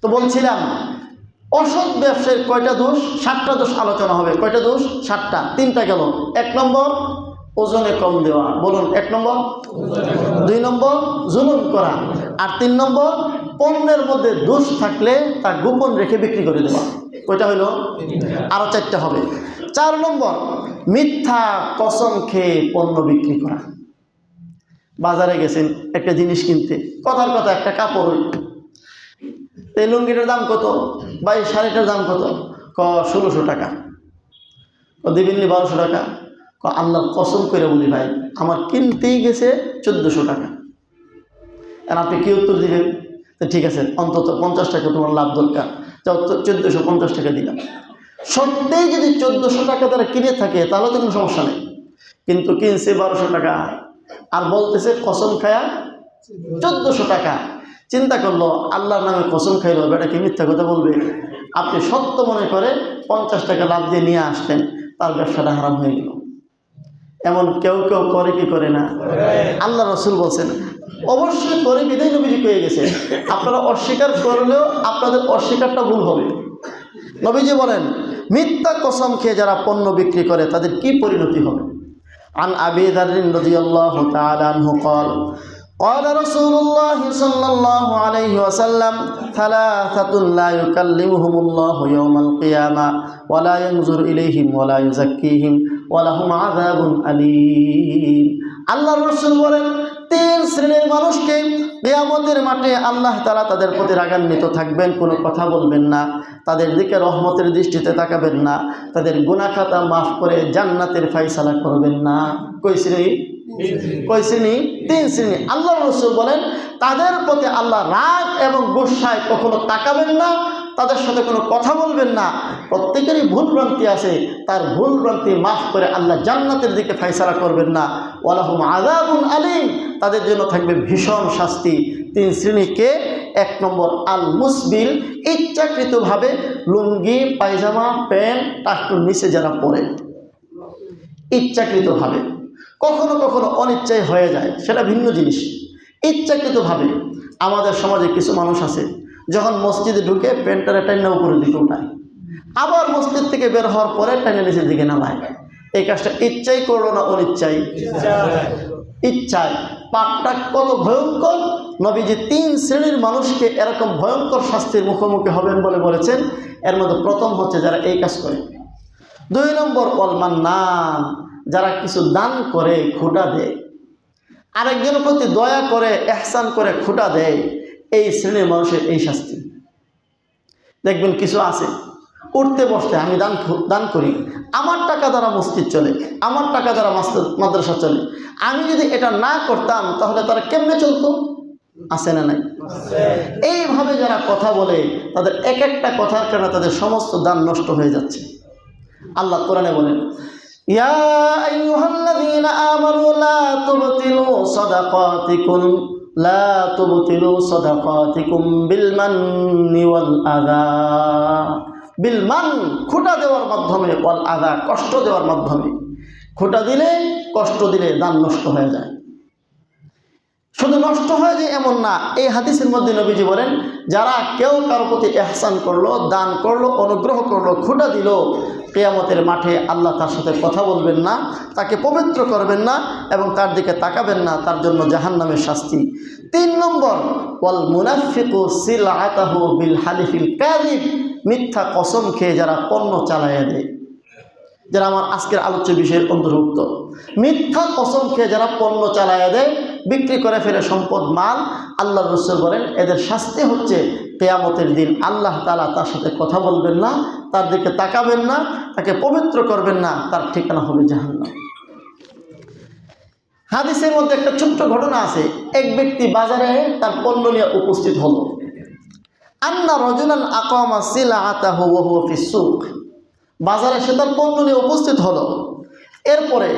তো বলছিলাম অসৎ ব্যবসায়ের কয়টা দোষ? 7টা দোষ আলোচনা হবে। কয়টা দোষ? 7টা। 3টা গেল। 1 নম্বর ওজনে কম দেওয়া, বলুন 1 নম্বর। 2 নম্বর জুলুম করা। আর 3 নম্বর পণ্যের মধ্যে দোষ থাকলে তা গোপন রেখে বিক্রি করে দেওয়া। কয়টা হইল? আরও 4টা হবে। 4 নম্বর মিথ্যা কসম খেয়ে পণ্য বিক্রি করা। বাজারে গেছেন একটা জিনিস কিনতে, কথার কথা একটা কাপড়, এই লুঙ্গিটার দাম কত? বা এই শাড়িটার দাম কত? 1600 টাকা। দিবেননি 1200 টাকা? আল্লাহর কসম করে বলি ভাই আমার কিনতেই গেছে 1400 টাকা। আর আপনি কি উত্তর দিবেন? তো ঠিক আছে অন্তত 50 টাকা তোমার লাভ দরকার, যাও 1450 টাকা দিলাম। সত্যিই যদি 1400 টাকা তারা কিনে থাকে তাহলে তো কোনো সমস্যা নেই, কিন্তু কিনছে 1200 টাকা আর বলতেছে কসম খায়া 1400 টাকা। চিন্তা করলো আল্লাহর নামে কসম খাইলো, বেটা কি মিথ্যা কথা বলবে? আপনি সত্য মনে করে 50 টাকা লাভ দিয়ে নিয়ে আসতেন, তার ব্যবসাটা হারাম হয়ে গেল। এমন কেউ কেউ করে কি করে না? আল্লাহ রাসূল বলছেন অবশ্যই করে, বিদায় নবীজি হয়ে গেছে। আপনারা অস্বীকার করলেও আপনাদের অস্বীকারটা ভুল হবে। নবীজি বলেন মিথ্যা কসম খেয়ে যারা পণ্য বিক্রি করে তাদের কি পরিণতি হবে। আন আবি যার রাদিয়াল্লাহু তাআলা আনহু قال قال رسول الله صلى الله عليه وسلم ثلاثة لا يكلمهم الله يوم القيامة ولا ينظر إليهم ولا يزكيهم ولهم عذاب أليم। আল্লাহর রাসূল বলেন 3 শ্রেণীর মানুষকে কিয়ামতের মাঠে আল্লাহ তাআলা তাদের প্রতি রাগান্বিত থাকবেন, কোনো কথা বলবেন না, তাদের দিকে রহমতের দৃষ্টিতে তাকাবেন না, তাদের গুনাহ খাতা মাফ করে জান্নাতের ফয়সালা করবেন না। কয় শ্রেণী? 3 শ্রেণী। আল্লাহ রাসূল বলেন তাদের প্রতি আল্লাহ রাগ এবং গুসায় কখনো তাকাবেন না, তাদের সাথে কোনো কথা বলবেন না। প্রত্যেকেরই ভুল ভ্রান্তি আছে, তার ভুল ভ্রান্তি মাফ করে আল্লাহ জান্নাতের দিকে ফয়সালা করবেন না। ওয়ালাহুম আযাবুন আলীম, তাদের জন্য থাকবে ভীষণ শাস্তি। 3 শ্রেণীকে 1 নম্বর আল মুসবিল, ইচ্ছাকৃতভাবে লুঙ্গি পায়জামা প্যান্ট টাকটুর নিচে যারা পরে ইচ্ছাকৃতভাবে, কখনো কখনো অনিচ্ছায় হয়ে যায়, সেটা ভিন্ন জিনিস। ইচ্ছাকৃতভাবে আমাদের সমাজে কিছু মানুষ আছে যখন মসজিদে ঢুকে প্যান্টটা টাইনা উপরের দিকে উঠায়, আবার মসজিদ থেকে বের হওয়ার পরে টাইনা নিচের দিকে নামায়। এই কাজটা ইচ্ছাই করলো না অনিচ্ছায়? ইচ্ছায়। পাপটা কত ভয়ঙ্কর! নবীজি 3 শ্রেণীর মানুষকে এরকম ভয়ঙ্কর শাস্তির মুখোমুখি হবেন বলে বলেছেন। এর মধ্যে প্রথম হচ্ছে যারা এই কাজ করে। 2 নম্বর ওয়াল মান্নান, যারা কিছু দান করে খোটা দেয়, আরেকজনের প্রতি দয়া করে ইহসান করে খোটা দেয়, এই শ্রেণীর মানুষের এই শাস্তি। দেখবেন কিছু আছে উঠতে বসতে আমি দান করি, আমার টাকা দ্বারা মসজিদ চলে, আমার টাকা দ্বারা মাদ্রাসা চলে, আমি যদি এটা না করতাম তাহলে তারা কেমনে চলতো? আছে না নাই? এইভাবে যারা কথা বলে তাদের এক একটা কথার কারণে তাদের সমস্ত দান নষ্ট হয়ে যাচ্ছে। আল্লাহ কোরআনে বলেন ইয়া আইয়ুহাল্লাযীনা আমানু লা তুবতিলু সাদাকাতিকুম বিল মান্নি ওয়াল আযা। বিল মান খোঁটা দেওয়ার মাধ্যমে, ওয়াল আযা কষ্ট দেওয়ার মাধ্যমে। খোঁটা দিলে কষ্ট দিলে দান নষ্ট হয়ে যায়। শুধু নষ্ট হয়ে যায় এমন না, এই হাদিসের মধ্যে নবীজি বলেন যারা কেউ কারো প্রতি ইহসান করলো, দান করলো, অনুগ্রহ করলো, খোঁটা দিল, কিয়ামতের মাঠে আল্লাহ তার সাথে কথা বলবেন না, তাকে পবিত্র করবেন না এবং তার দিকে তাকাবেন না, তার জন্য জাহান্নামের শাস্তি। 3 নম্বর ওয়াল মুনাফিকু সিলআতাহু বিল হালিফিল কাযিব, মিথ্যা কসম খেয়ে যারা পণ্য চালায়া দেয়, যারা আমার আজকের আলোচ্য বিষয়ের অন্তর্ভুক্ত। মিথ্যা কসম খেয়ে যারা পণ্য চালায়া দেয়, বিক্রি করে ফেলে সম্পদ মাল, আল্লাহ রাসূল বলেন এদের শাস্তি হচ্ছে কিয়ামতের দিন আল্লাহ তাআলা তার সাথে কথা বলবেন না, তার দিকে তাকাবেন না, তাকে পবিত্র করবেন না, তার ঠিকানা হবে জাহান্নাম। হাদিসের মধ্যে একটা ছোট্ট ঘটনা আছে। এক ব্যক্তি বাজারে তার পণ্য নিয়ে উপস্থিত হলো। আন্না রাজুলান আকামা সিলআতাহু ওয়া হুয়া ফিস সুক, বাজারে সে তার পণ্য নিয়ে উপস্থিত হলো। এরপরে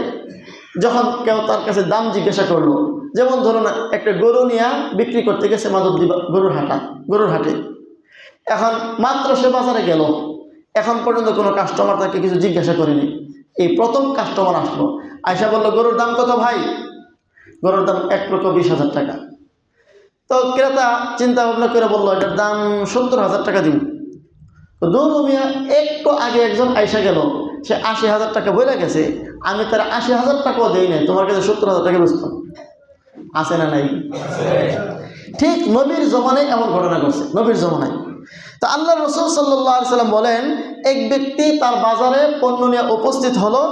যখন কেউ তার কাছে দাম জিজ্ঞাসা করলো, যেমন ধরুন একটা গরু নিয়ে বিক্রি করতে গেছে মাধবদী গরুর হাটে, এখন মাত্র সে বাজারে গেল, এখন পর্যন্ত কোনো কাস্টমার তাকে কিছু জিজ্ঞাসা করেনি। এই প্রথম কাস্টমার আসলো, আয়সা বলল গরুর দাম কত ভাই? গরুর দাম 1,20,000 টাকা। তো ক্রেতা চিন্তা ভাবনা করে বললো এটার দাম 70,000 টাকা দিন। তো দৌড় মিয়া একটু আগে একজন আয়সা গেল, সে 80,000 টাকা বলে গেছে, আমি তার 80,000 টাকাও দেই নাই, তোমার কাছে 70,000 টাকা বেচতাম। আছে না নাই? ঠিক নবীর জমানায় এমন ঘটনা ঘটছে, নবীর জমানায়। তো আল্লাহ রাসূল সাল্লাল্লাহু আলাইহি সাল্লাম বলেন এক ব্যক্তি তার বাজারে পণ্য নিয়ে উপস্থিত হলো,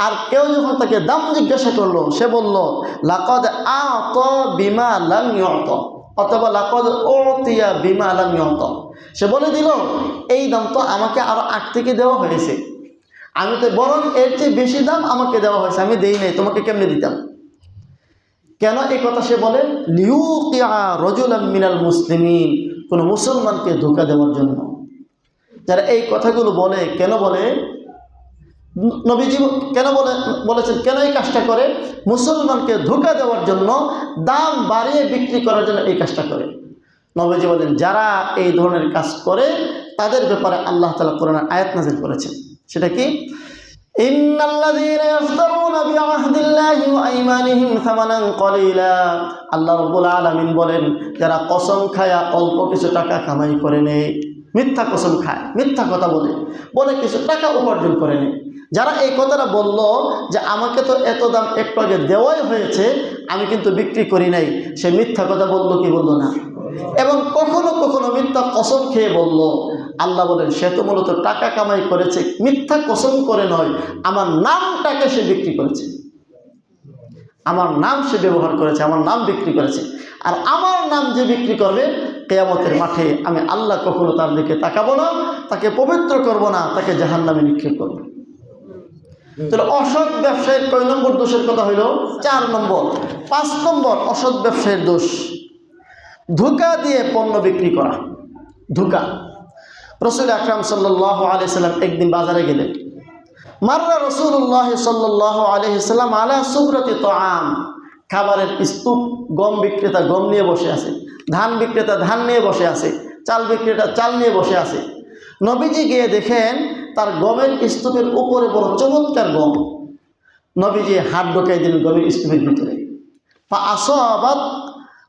আর কেউ যখন তাকে দাম জিজ্ঞাসা করলো, সে বলল লাকাদ আতা বিমা লাম ইউতা, অথবা লাকাদ উতিয়া বিমা লাম ইউতা। সে বলে দিল এই দাম তো আমাকে আরো আগ থেকে দেওয়া হয়েছে, আমি তো বরং এর চেয়ে বেশি দাম আমাকে দেওয়া হয়েছে, আমি দেই নাই, তোমাকে কেমনে দিতাম? কেন এই কথা সে বলে? লিউকিয়া রাজুলাম মিনাল মুসলিমিন, কোন মুসলমানকে ধোঁকা দেওয়ার জন্য। যারা এই কথাগুলো বলে, কেন বলে? নবীজি কেন বলেছেন কেন এই কাজটা করে? মুসলমানকে ধোঁকা দেওয়ার জন্য, দাম বাড়িয়ে বিক্রি করার জন্য এই কাজটা করে। নবীজি বলেন যারা এই ধরনের কাজ করে তাদের ব্যাপারে আল্লাহ তাআলা কোরআনের আয়াত নাযিল করেছেন। সেটা কি? ইন্নাল্লাযীনা ইয়াশতারুনা বিআহদিল্লাহি ওয়া আইমানিহিম সামানান কলিলা, আল্লাহ রাব্বুল আলামিন বলেন যারা কসম খায় অল্প কিছু টাকা কামাই করে নেয়, মিথ্যা কসম খায়, মিথ্যা কথা বলে কিছু টাকা উপার্জন করে নেয়, যারা এই কথাটা বলল যে আমাকে তো এত দাম একটু আগে দেওয়াই হয়েছে, আমি কিন্তু বিক্রি করি নাই, সে মিথ্যা কথা বলল কি বলল না? এবং কখনো কখনো মিথ্যা কসম খেয়ে বলল, আল্লাহ বলেন সে তো মূলত টাকা কামাই করেছে, মিথ্যা কসম করে নয়, আমার নামটাকে সে বিক্রি করেছে, আমার নাম সে ব্যবহার করেছে, আমার নাম বিক্রি করেছে। আর আমার নাম যে বিক্রি করবে কিয়ামতের মাঠে আমি আল্লাহ কখনো তার দিকে তাকাবো না, তাকে পবিত্র করব না, তাকে জাহান্নামে নিক্ষেপ করব। তাহলে অসৎ ব্যবসায়ের কয় নম্বর দোষের কথা হইল? 4 নম্বর। 5 নম্বর অসৎ ব্যবসায়ের দোষ ধোঁকা দিয়ে পণ্য বিক্রি করা। ধোঁকা। রাসূল আকরাম সাল্লাল্লাহু আলাইহি সাল্লাম একদিন বাজারে গেলেন, মাররা রাসূলুল্লাহ সাল্লাল্লাহু আলাইহি সাল্লাম আলা সুবরাতি তাআম, খাবারের স্তূপ, গম বিক্রেতা গম নিয়ে বসে আছে, ধান বিক্রেতা ধান নিয়ে বসে আছে, চাল বিক্রেতা চাল নিয়ে বসে আছে। নবীজি গিয়ে দেখেন তার গমের স্তূপের উপরে বড় চমৎকার গম। নবীজি হাত ঢোকাই দিলেন গমের স্তূপের ভিতরে,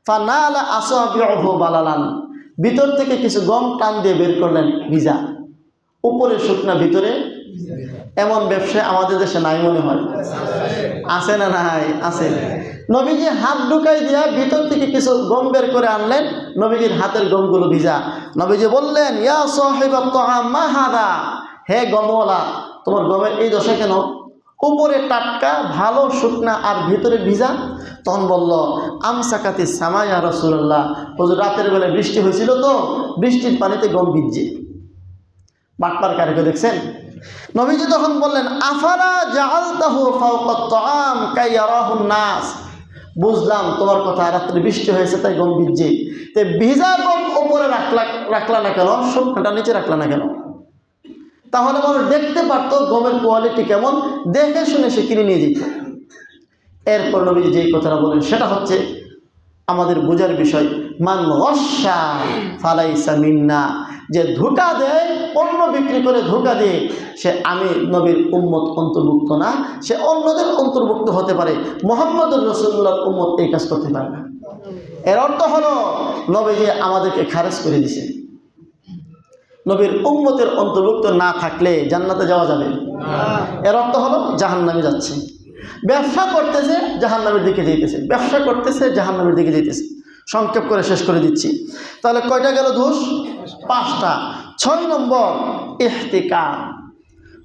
ফানালা আসাবিউহু বালালান, ভিতর থেকে কিছু গম টান দিয়ে বের করলেন ভিজা, উপরে শুকনা ভিতরে। এমন ব্যবসা আমাদের দেশে নাই মনে হয়? আছে না নাই? আছে। নবীজি হাত ঢুকাই দিয়া ভিতর থেকে কিছু গম বের করে আনলেন, নবীজির হাতের গমগুলো ভিজা। নবীজি বললেন ইয়া সাহিবাত তাআম মা হাদা, হে গমওয়ালা তোমার গমের এই দশা কেন? উপরে টাটকা ভালো শুকনা আর ভিতরে ভিজা। তখন বলল আমসাকাতি সামা ইয়া রাসূলুল্লাহ, হুজুর রাতের বেলা বৃষ্টি হয়েছিল তো, বৃষ্টির পানিতে গম ভিজছে। বাটপার কারিকে দেখছেন? নবীজি তখন বললেন আফালা জাআলতাহু ফাওকাত তাআম কাইয়ারাহুন নাস, বুঝলাম তোমার কথা, রাত্রে বৃষ্টি হয়েছে তাই গম ভিজছে, তো ভিজা গম উপরে রাখলা না কেন, শুকনাটা নিচে রাখলা না কেন? তাহলে মানুষ দেখতে পারতো গমের কোয়ালিটি কেমন, দেখে শুনে সে কিনে নিয়ে যেত। এরপর নবীজি যেই কথাটা বলেন সেটা হচ্ছে আমাদের বোঝার বিষয়, মান গশা ফালাইসা মিন্না, যে ধোঁকা দেয়, পণ্য বিক্রি করে ধোঁকা দিয়ে, সে আমি নবীর উম্মত অন্তর্ভুক্ত না, সে অন্যদের অন্তর্ভুক্ত হতে পারে, মুহাম্মদুর রাসূলুল্লাহর উম্মত এই কাজ করতে পারে না। এর অর্থ হলো নবীজি আমাদেরকে খারেজ করে দিয়েছে। নবীর উম্মতের অন্তর্ভুক্ত না থাকলে জান্নাতে যাওয়া যাবে না, এর অর্থ হলো জাহান্নামে যাচ্ছে। ব্যবসা করতেছে জাহান্নামের দিকে যেতেছে, ব্যবসা করতেছে জাহান্নামের দিকে যেতেছে। সংক্ষেপ করে শেষ করে দিচ্ছি। তাহলে কয়টা গেল দোষ? 5টা। 6 নম্বর ইহতিকার,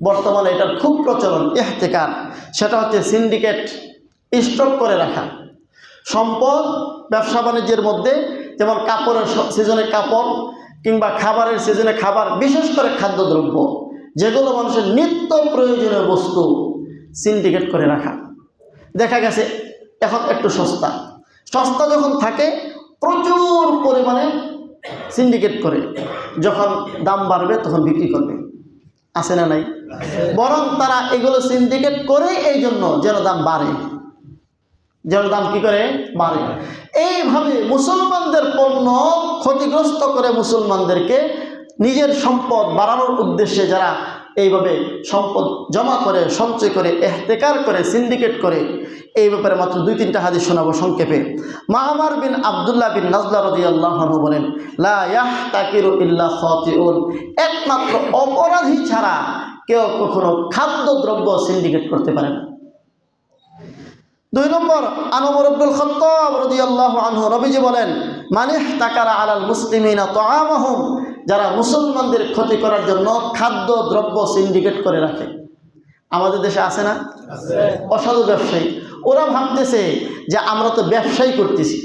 বর্তমানে এটার খুব প্রচলন ইহতিকার। সেটা হচ্ছে সিন্ডিকেট, স্টক করে রাখা। সম্পদ ব্যবসা বাণিজ্যের মধ্যে, যেমন কাপড়ের সিজনে কাপড় কিংবা খাবারের সিজনে খাবার, বিশেষ করে খাদ্যদ্রব্য যেগুলো মানুষের নিত্য প্রয়োজনীয় বস্তু সিন্ডিকেট করে রাখা। দেখা গেছে এখন একটু সস্তা যখন থাকে প্রচুর পরিমাণে সিন্ডিকেট করে, যখন দাম বাড়বে তখন বিক্রি করবে, আছে না নাই? বরং তারা এগুলো সিন্ডিকেট করে এই জন্য যেন দাম বাড়ে, যেন দাম কি করে বাড়ে। এইভাবে মুসলমানদের পণ্য ক্ষতিগ্রস্ত করে মুসলমানদেরকে নিজের সম্পদ বাড়ানোর উদ্দেশ্যে যারা এইভাবে সম্পদ জমা করে, সঞ্চয় করে, ইহতেকার করে, সিন্ডিকেট করে, এই ব্যাপারে মাত্র 2-3টা হাদিস শোনাবো সংক্ষেপে। মা'মার বিন আব্দুল্লাহ বিন নাজলা রাদিয়াল্লাহু আনহু বলেন, লা ইয়াহতাকিরু ইল্লা খাতিউন, একমাত্র অপরাধী ছাড়া কেউ কখনো খাদ্যদ্রব্য সিন্ডিকেট করতে পারে না। 2 নম্বর, ওমর ইবনুল খাত্তাব রাদিয়াল্লাহু আনহু নবীজি বলেন, মান ইহতাকারা আলাল মুসলিমিনা তাআমাহুম, যারা মুসলমানদের ক্ষতি করার জন্য খাদ্য দ্রব্য সিন্ডিকেট করে রাখে। আমাদের দেশে আছে না? আছে। অসাধু ব্যবসায়ী, ওরা ভাবতেছে যে আমরা তো ব্যবসাই করতেছি,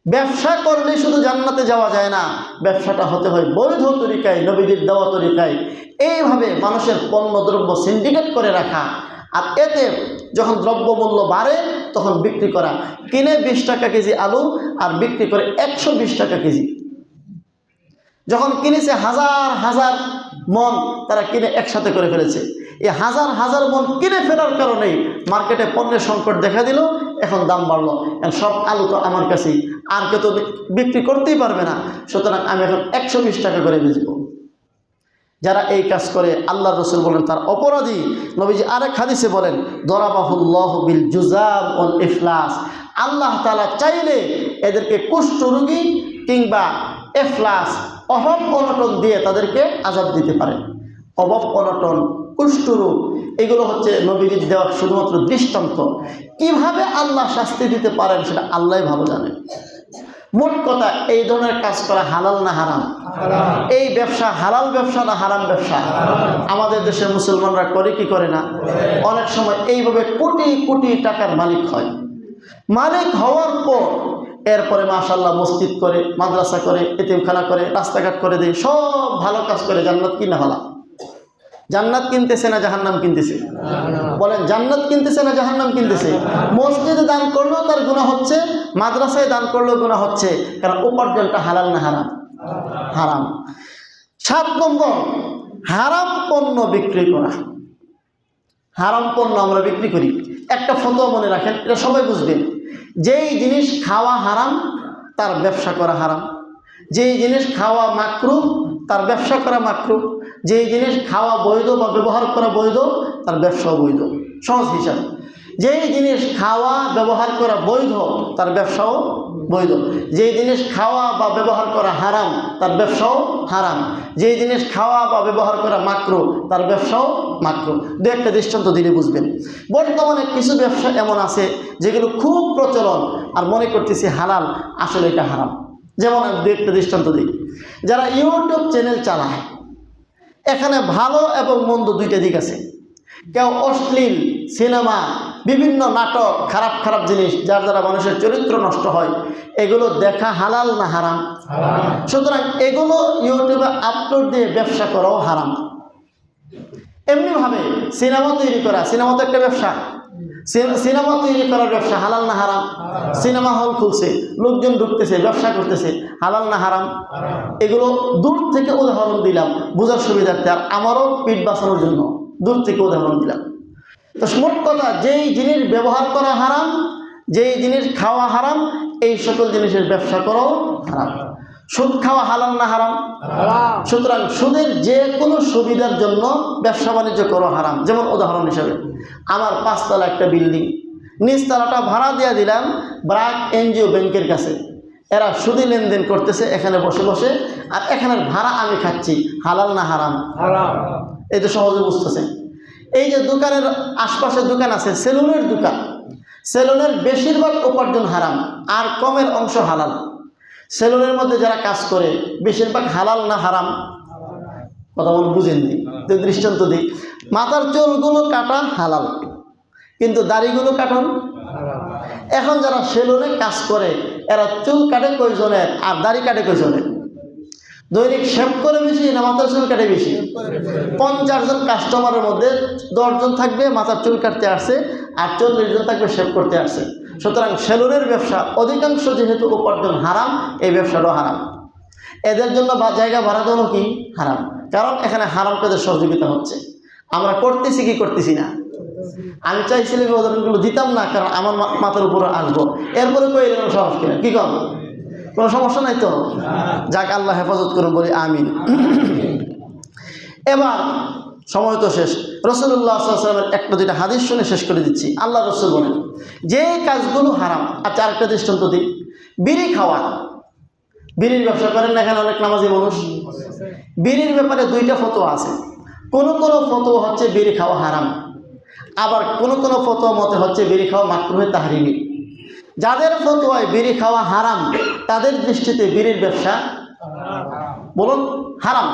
ব্যবসা করলে শুধু জান্নাতে যাওয়া যায় না, ব্যবসাটা হতে হয় বৈধ তরিকায়, নবীজির দেওয়া তরিকায়। এইভাবে মানুষের পণ্য দ্রব্য সিন্ডিকেট করে রাখা, আর এতে যখন দ্রব্য মূল্য বাড়ে তখন বিক্রি করা। কিনে 20 টাকা কেজি আলু আর বিক্রি করে 120 টাকা কেজি। যখন কিনেছে হাজার হাজার মন, তারা কিনে একসাথে করে ফেলেছে। এই হাজার হাজার মন কিনে ফেলার কারণেই মার্কেটে পণ্যের সংকট দেখা দিল, এখন দাম বাড়লো। সব আলু তো আমার কাছেই, আর কেউ তো বিক্রি করতেই পারবে না, সুতরাং আমি এখন 120 টাকা করে বেচব। যারা এই কাজ করে আল্লাহর রাসূল বলেন তার অপরাধী। নবীজি আরেক হাদিসে বলেন, দরাবাহুল্লাহু বিল জুজাম ওয়াল ইফলাস, আল্লাহ তাআলা চাইলে এদেরকে কুষ্ঠরোগী কিংবা ইফলাস, অভাব অনটন দিয়ে তাদেরকে আযাব দিতে পারে। অভাব অনটন, কুষ্ঠরোগ, এগুলো হচ্ছে নবীজির দেওয়া শুধুমাত্র দৃষ্টান্ত। কিভাবে আল্লাহ শাস্তি দিতে পারেন সেটা আল্লাহই ভালো জানেন। মোট কথা, এই ধরনের কাজ করা হালাল না হারাম? এই ব্যবসা হালাল ব্যবসা না হারাম ব্যবসা? আমাদের দেশের মুসলমানরা করে কি করে না? অনেক সময় এইভাবে কোটি কোটি টাকার মালিক হয়। মালিক হওয়ার পর এরপরে মাশাআল্লাহ মসজিদ করে, মাদ্রাসা করে, এতিমখানা করে, রাস্তাঘাট করে দেয়, সব ভালো কাজ করে। জান্নাত কিনা হলা? জান্নাত কিনতেছে না জাহান্নাম কিনতেছে? বলেন, জান্নাত কিনতেছে না জাহান্নাম কিনতেছে? মসজিদে দান করলেও তার গুনাহ হচ্ছে, মাদ্রাসায় দান করলেও গুনাহ হচ্ছে, কারণ উপার্জনটা হালাল না হারাম? হারাম। 7 নম্বর, হারাম পণ্য বিক্রি করা। হারাম পণ্য আমরা বিক্রি করি। একটা ফতোয়া মনে রাখেন, এটা সবাই বুঝবেন। যেই জিনিস খাওয়া হারাম তার ব্যবসা করা হারাম, যেই জিনিস খাওয়া মাকরুহ তার ব্যবসা করা মাকরুহ, যেই জিনিস খাওয়া বৈধ বা ব্যবহার করা বৈধ তার ব্যবসাও বৈধ। সহজ হিসাব, যেই জিনিস খাওয়া ব্যবহার করা বৈধ তার ব্যবসাও বৈধ, যেই জিনিস খাওয়া বা ব্যবহার করা হারাম তার ব্যবসাও হারাম, যেই জিনিস খাওয়া বা ব্যবহার করা মাকরুহ তার ব্যবসাও মাকরুহ। 2-1টা দৃষ্টান্ত দিলে বুঝবেন। বর্তমানে কিছু ব্যবসা এমন আছে যেগুলো খুব প্রচলন, আর মনে করতেছি হালাল, আসলে এটা হারাম। যেমন 2-1টা দৃষ্টান্ত দিই। যারা ইউটিউব চ্যানেল চালায়, এখানে ভালো এবং মন্দ 2টা দিক আছে। কেউ অশ্লীল সিনেমা, বিভিন্ন নাটক, খারাপ খারাপ জিনিস যার দ্বারা মানুষের চরিত্র নষ্ট হয়, এগুলো দেখা হালাল না হারাম? সুতরাং এগুলো ইউটিউবে আপলোড দিয়ে ব্যবসা করাও হারাম। এমনিভাবে সিনেমা তৈরি করা, সিনেমা তো একটা ব্যবসা, সিনেমা তৈরি করার ব্যবসা হালাল না হারাম? সিনেমা হল খুলছে, লোকজন ঢুকতেছে, ব্যবসা করতেছে, হালাল না হারাম? এগুলো দূর থেকে উদাহরণ দিলাম বোঝার সুবিধার্থে, আর আমারও পিঠ বাঁচানোর জন্য দূর থেকে উদাহরণ দিলাম। তো মোট কথা, যেই জিনিস ব্যবহার করা হারাম, যেই জিনিস খাওয়া হারাম, এই সকল জিনিসের ব্যবসা করাও হারাম। সুদ খাওয়া হালাল না হারাম? সুতরাং সুদের যে কোনো সুবিধার জন্য ব্যবসা বাণিজ্য করা হারাম। যেমন উদাহরণ হিসাবে, আমার 5 তলা একটা বিল্ডিং, নিচতলাটা ভাড়া দিয়ে দিলাম ব্র্যাক এনজিও ব্যাংকের কাছে। এরা সুদী লেনদেন করতেছে এখানে বসে বসে, আর এখানের ভাড়া আমি খাচ্ছি, হালাল না হারাম? এই তো সহজে বুঝতেছেন। এই যে দোকানের আশপাশে দোকান আছে, সেলুনের দোকান, সেলুনের বেশিরভাগ উপার্জন হারাম, আর কমের অংশ হালাল। সেলুনের মধ্যে যারা কাজ করে বেশিরভাগ হালাল না হারাম? কথা বল, বুঝেননি? দৃষ্টান্ত দিই। মাথার চুলগুলো কাটা হালাল, কিন্তু দাড়িগুলো কাটন এখন যারা সেলুনে কাজ করে এরা চুল কাটে কয়জনের আর দাড়ি কাটে কয়জনের? দৈনিক শেভ করে বেশি না মাথার চুল কাটে বেশি? 50 জন কাস্টমারের মধ্যে 10 জন থাকবে মাথার চুল কাটতে আসছে আর 40 জন থাকবে শেভ করতে আসছে। সুতরাং সেলুনের ব্যবসা অধিকাংশ যেহেতু উপার্জন হারাম, এই ব্যবসাটাও হারাম। এদের জন্য জায়গা ভাড়া দেওয়া কি হারাম, কারণ এখানে হারাম কাজের সহযোগিতা হচ্ছে। আমরা করতেছি কি করতেছি না? আমি চাইছিলাম উদাহরণগুলো দিতাম না, কারণ আমার মাথার উপরে আসবো, এরপরে কই এলাম সাহস কিনা, কি কম? কোনো সমস্যা নাই তো? যাক, আল্লাহ হেফাজত করুন, বলি আমিন। এবার সময় তো শেষ। রাসূলুল্লাহ সাল্লাল্লাহু আলাইহি ওয়াসাল্লামের একটা দুইটা হাদিস শুনে শেষ করে দিচ্ছি। আল্লাহ রাসূল বলেন যে কাজগুলো হারাম। আচ্ছা, আরেকটা দৃষ্টান্ত দিই। বিড়ি খাওয়া, বিড়ির ব্যবসা করেন না এখানে অনেক নামাজি মানুষ? বিড়ির ব্যাপারে দুইটা ফতোয়া আছে। কোন ফতোয়া হচ্ছে বিড়ি খাওয়া হারাম, আবার কোন ফতোয়া মতে হচ্ছে বিড়ি খাওয়া মাকরুহে তাহরিমি। যাদের ফতোয়ায় বিড়ি খাওয়া হারাম তাদের দৃষ্টিতে বিড়ির ব্যবসা বলুন হারাম।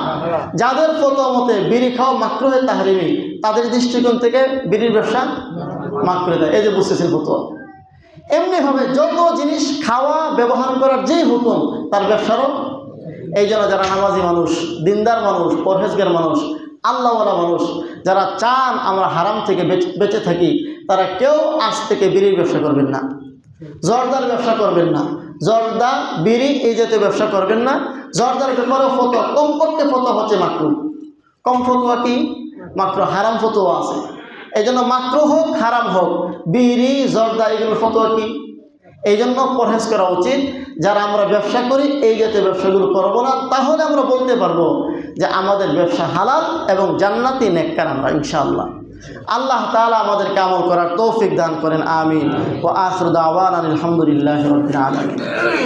যাদের ফতোয়া মতে বিড়ি খাওয়া মাকরুহে তাহরিমি তাদের দৃষ্টিকোণ থেকে বিড়ির ব্যবসা মাকরুহে। এই যে বুঝতেছেন ফতোয়া। এমনিভাবে যত জিনিস খাওয়া ব্যবহার করার যেই হুকুম তার ব্যবসারও। এই জন্য যারা নামাজি মানুষ, দিনদার মানুষ, পরহেজগার মানুষ, আল্লাহওয়ালা মানুষ, যারা চান আমরা হারাম থেকে বেঁচে থাকি, তারা কেউ আজ থেকে বিড়ির ব্যবসা করবেন না, জর্দার ব্যবসা করবেন না। জর্দা, বিড়ি এই জাতীয় ব্যবসা করবেন না। জর্দার ব্যাপারে ফতোয়া, কমপক্ষে ফতোয়া হচ্ছে মাকরুহ। কম ফতোয়া কি? মাকরুহ, হারাম ফতোয়া আছে। এই জন্য মাকরুহ হোক হারাম হোক, বিড়ি, জর্দা এগুলোর ফতোয়া কি? এই জন্য পরহেজ করা উচিত। যারা আমরা ব্যবসা করি এই জাতীয় ব্যবসাগুলো করব না, তাহলে আমরা বলতে পারবো যে আমাদের ব্যবসা হালাল এবং জান্নাতি নেককার আমরা ইনশাআল্লাহ। আল্লাহ তাআলা আমাদেরকে আমল করার তৌফিক দান করেন, আমিন। ওয়া আখিরু দাওয়ানা আলহামদুলিল্লাহি রাব্বিল আলামিন।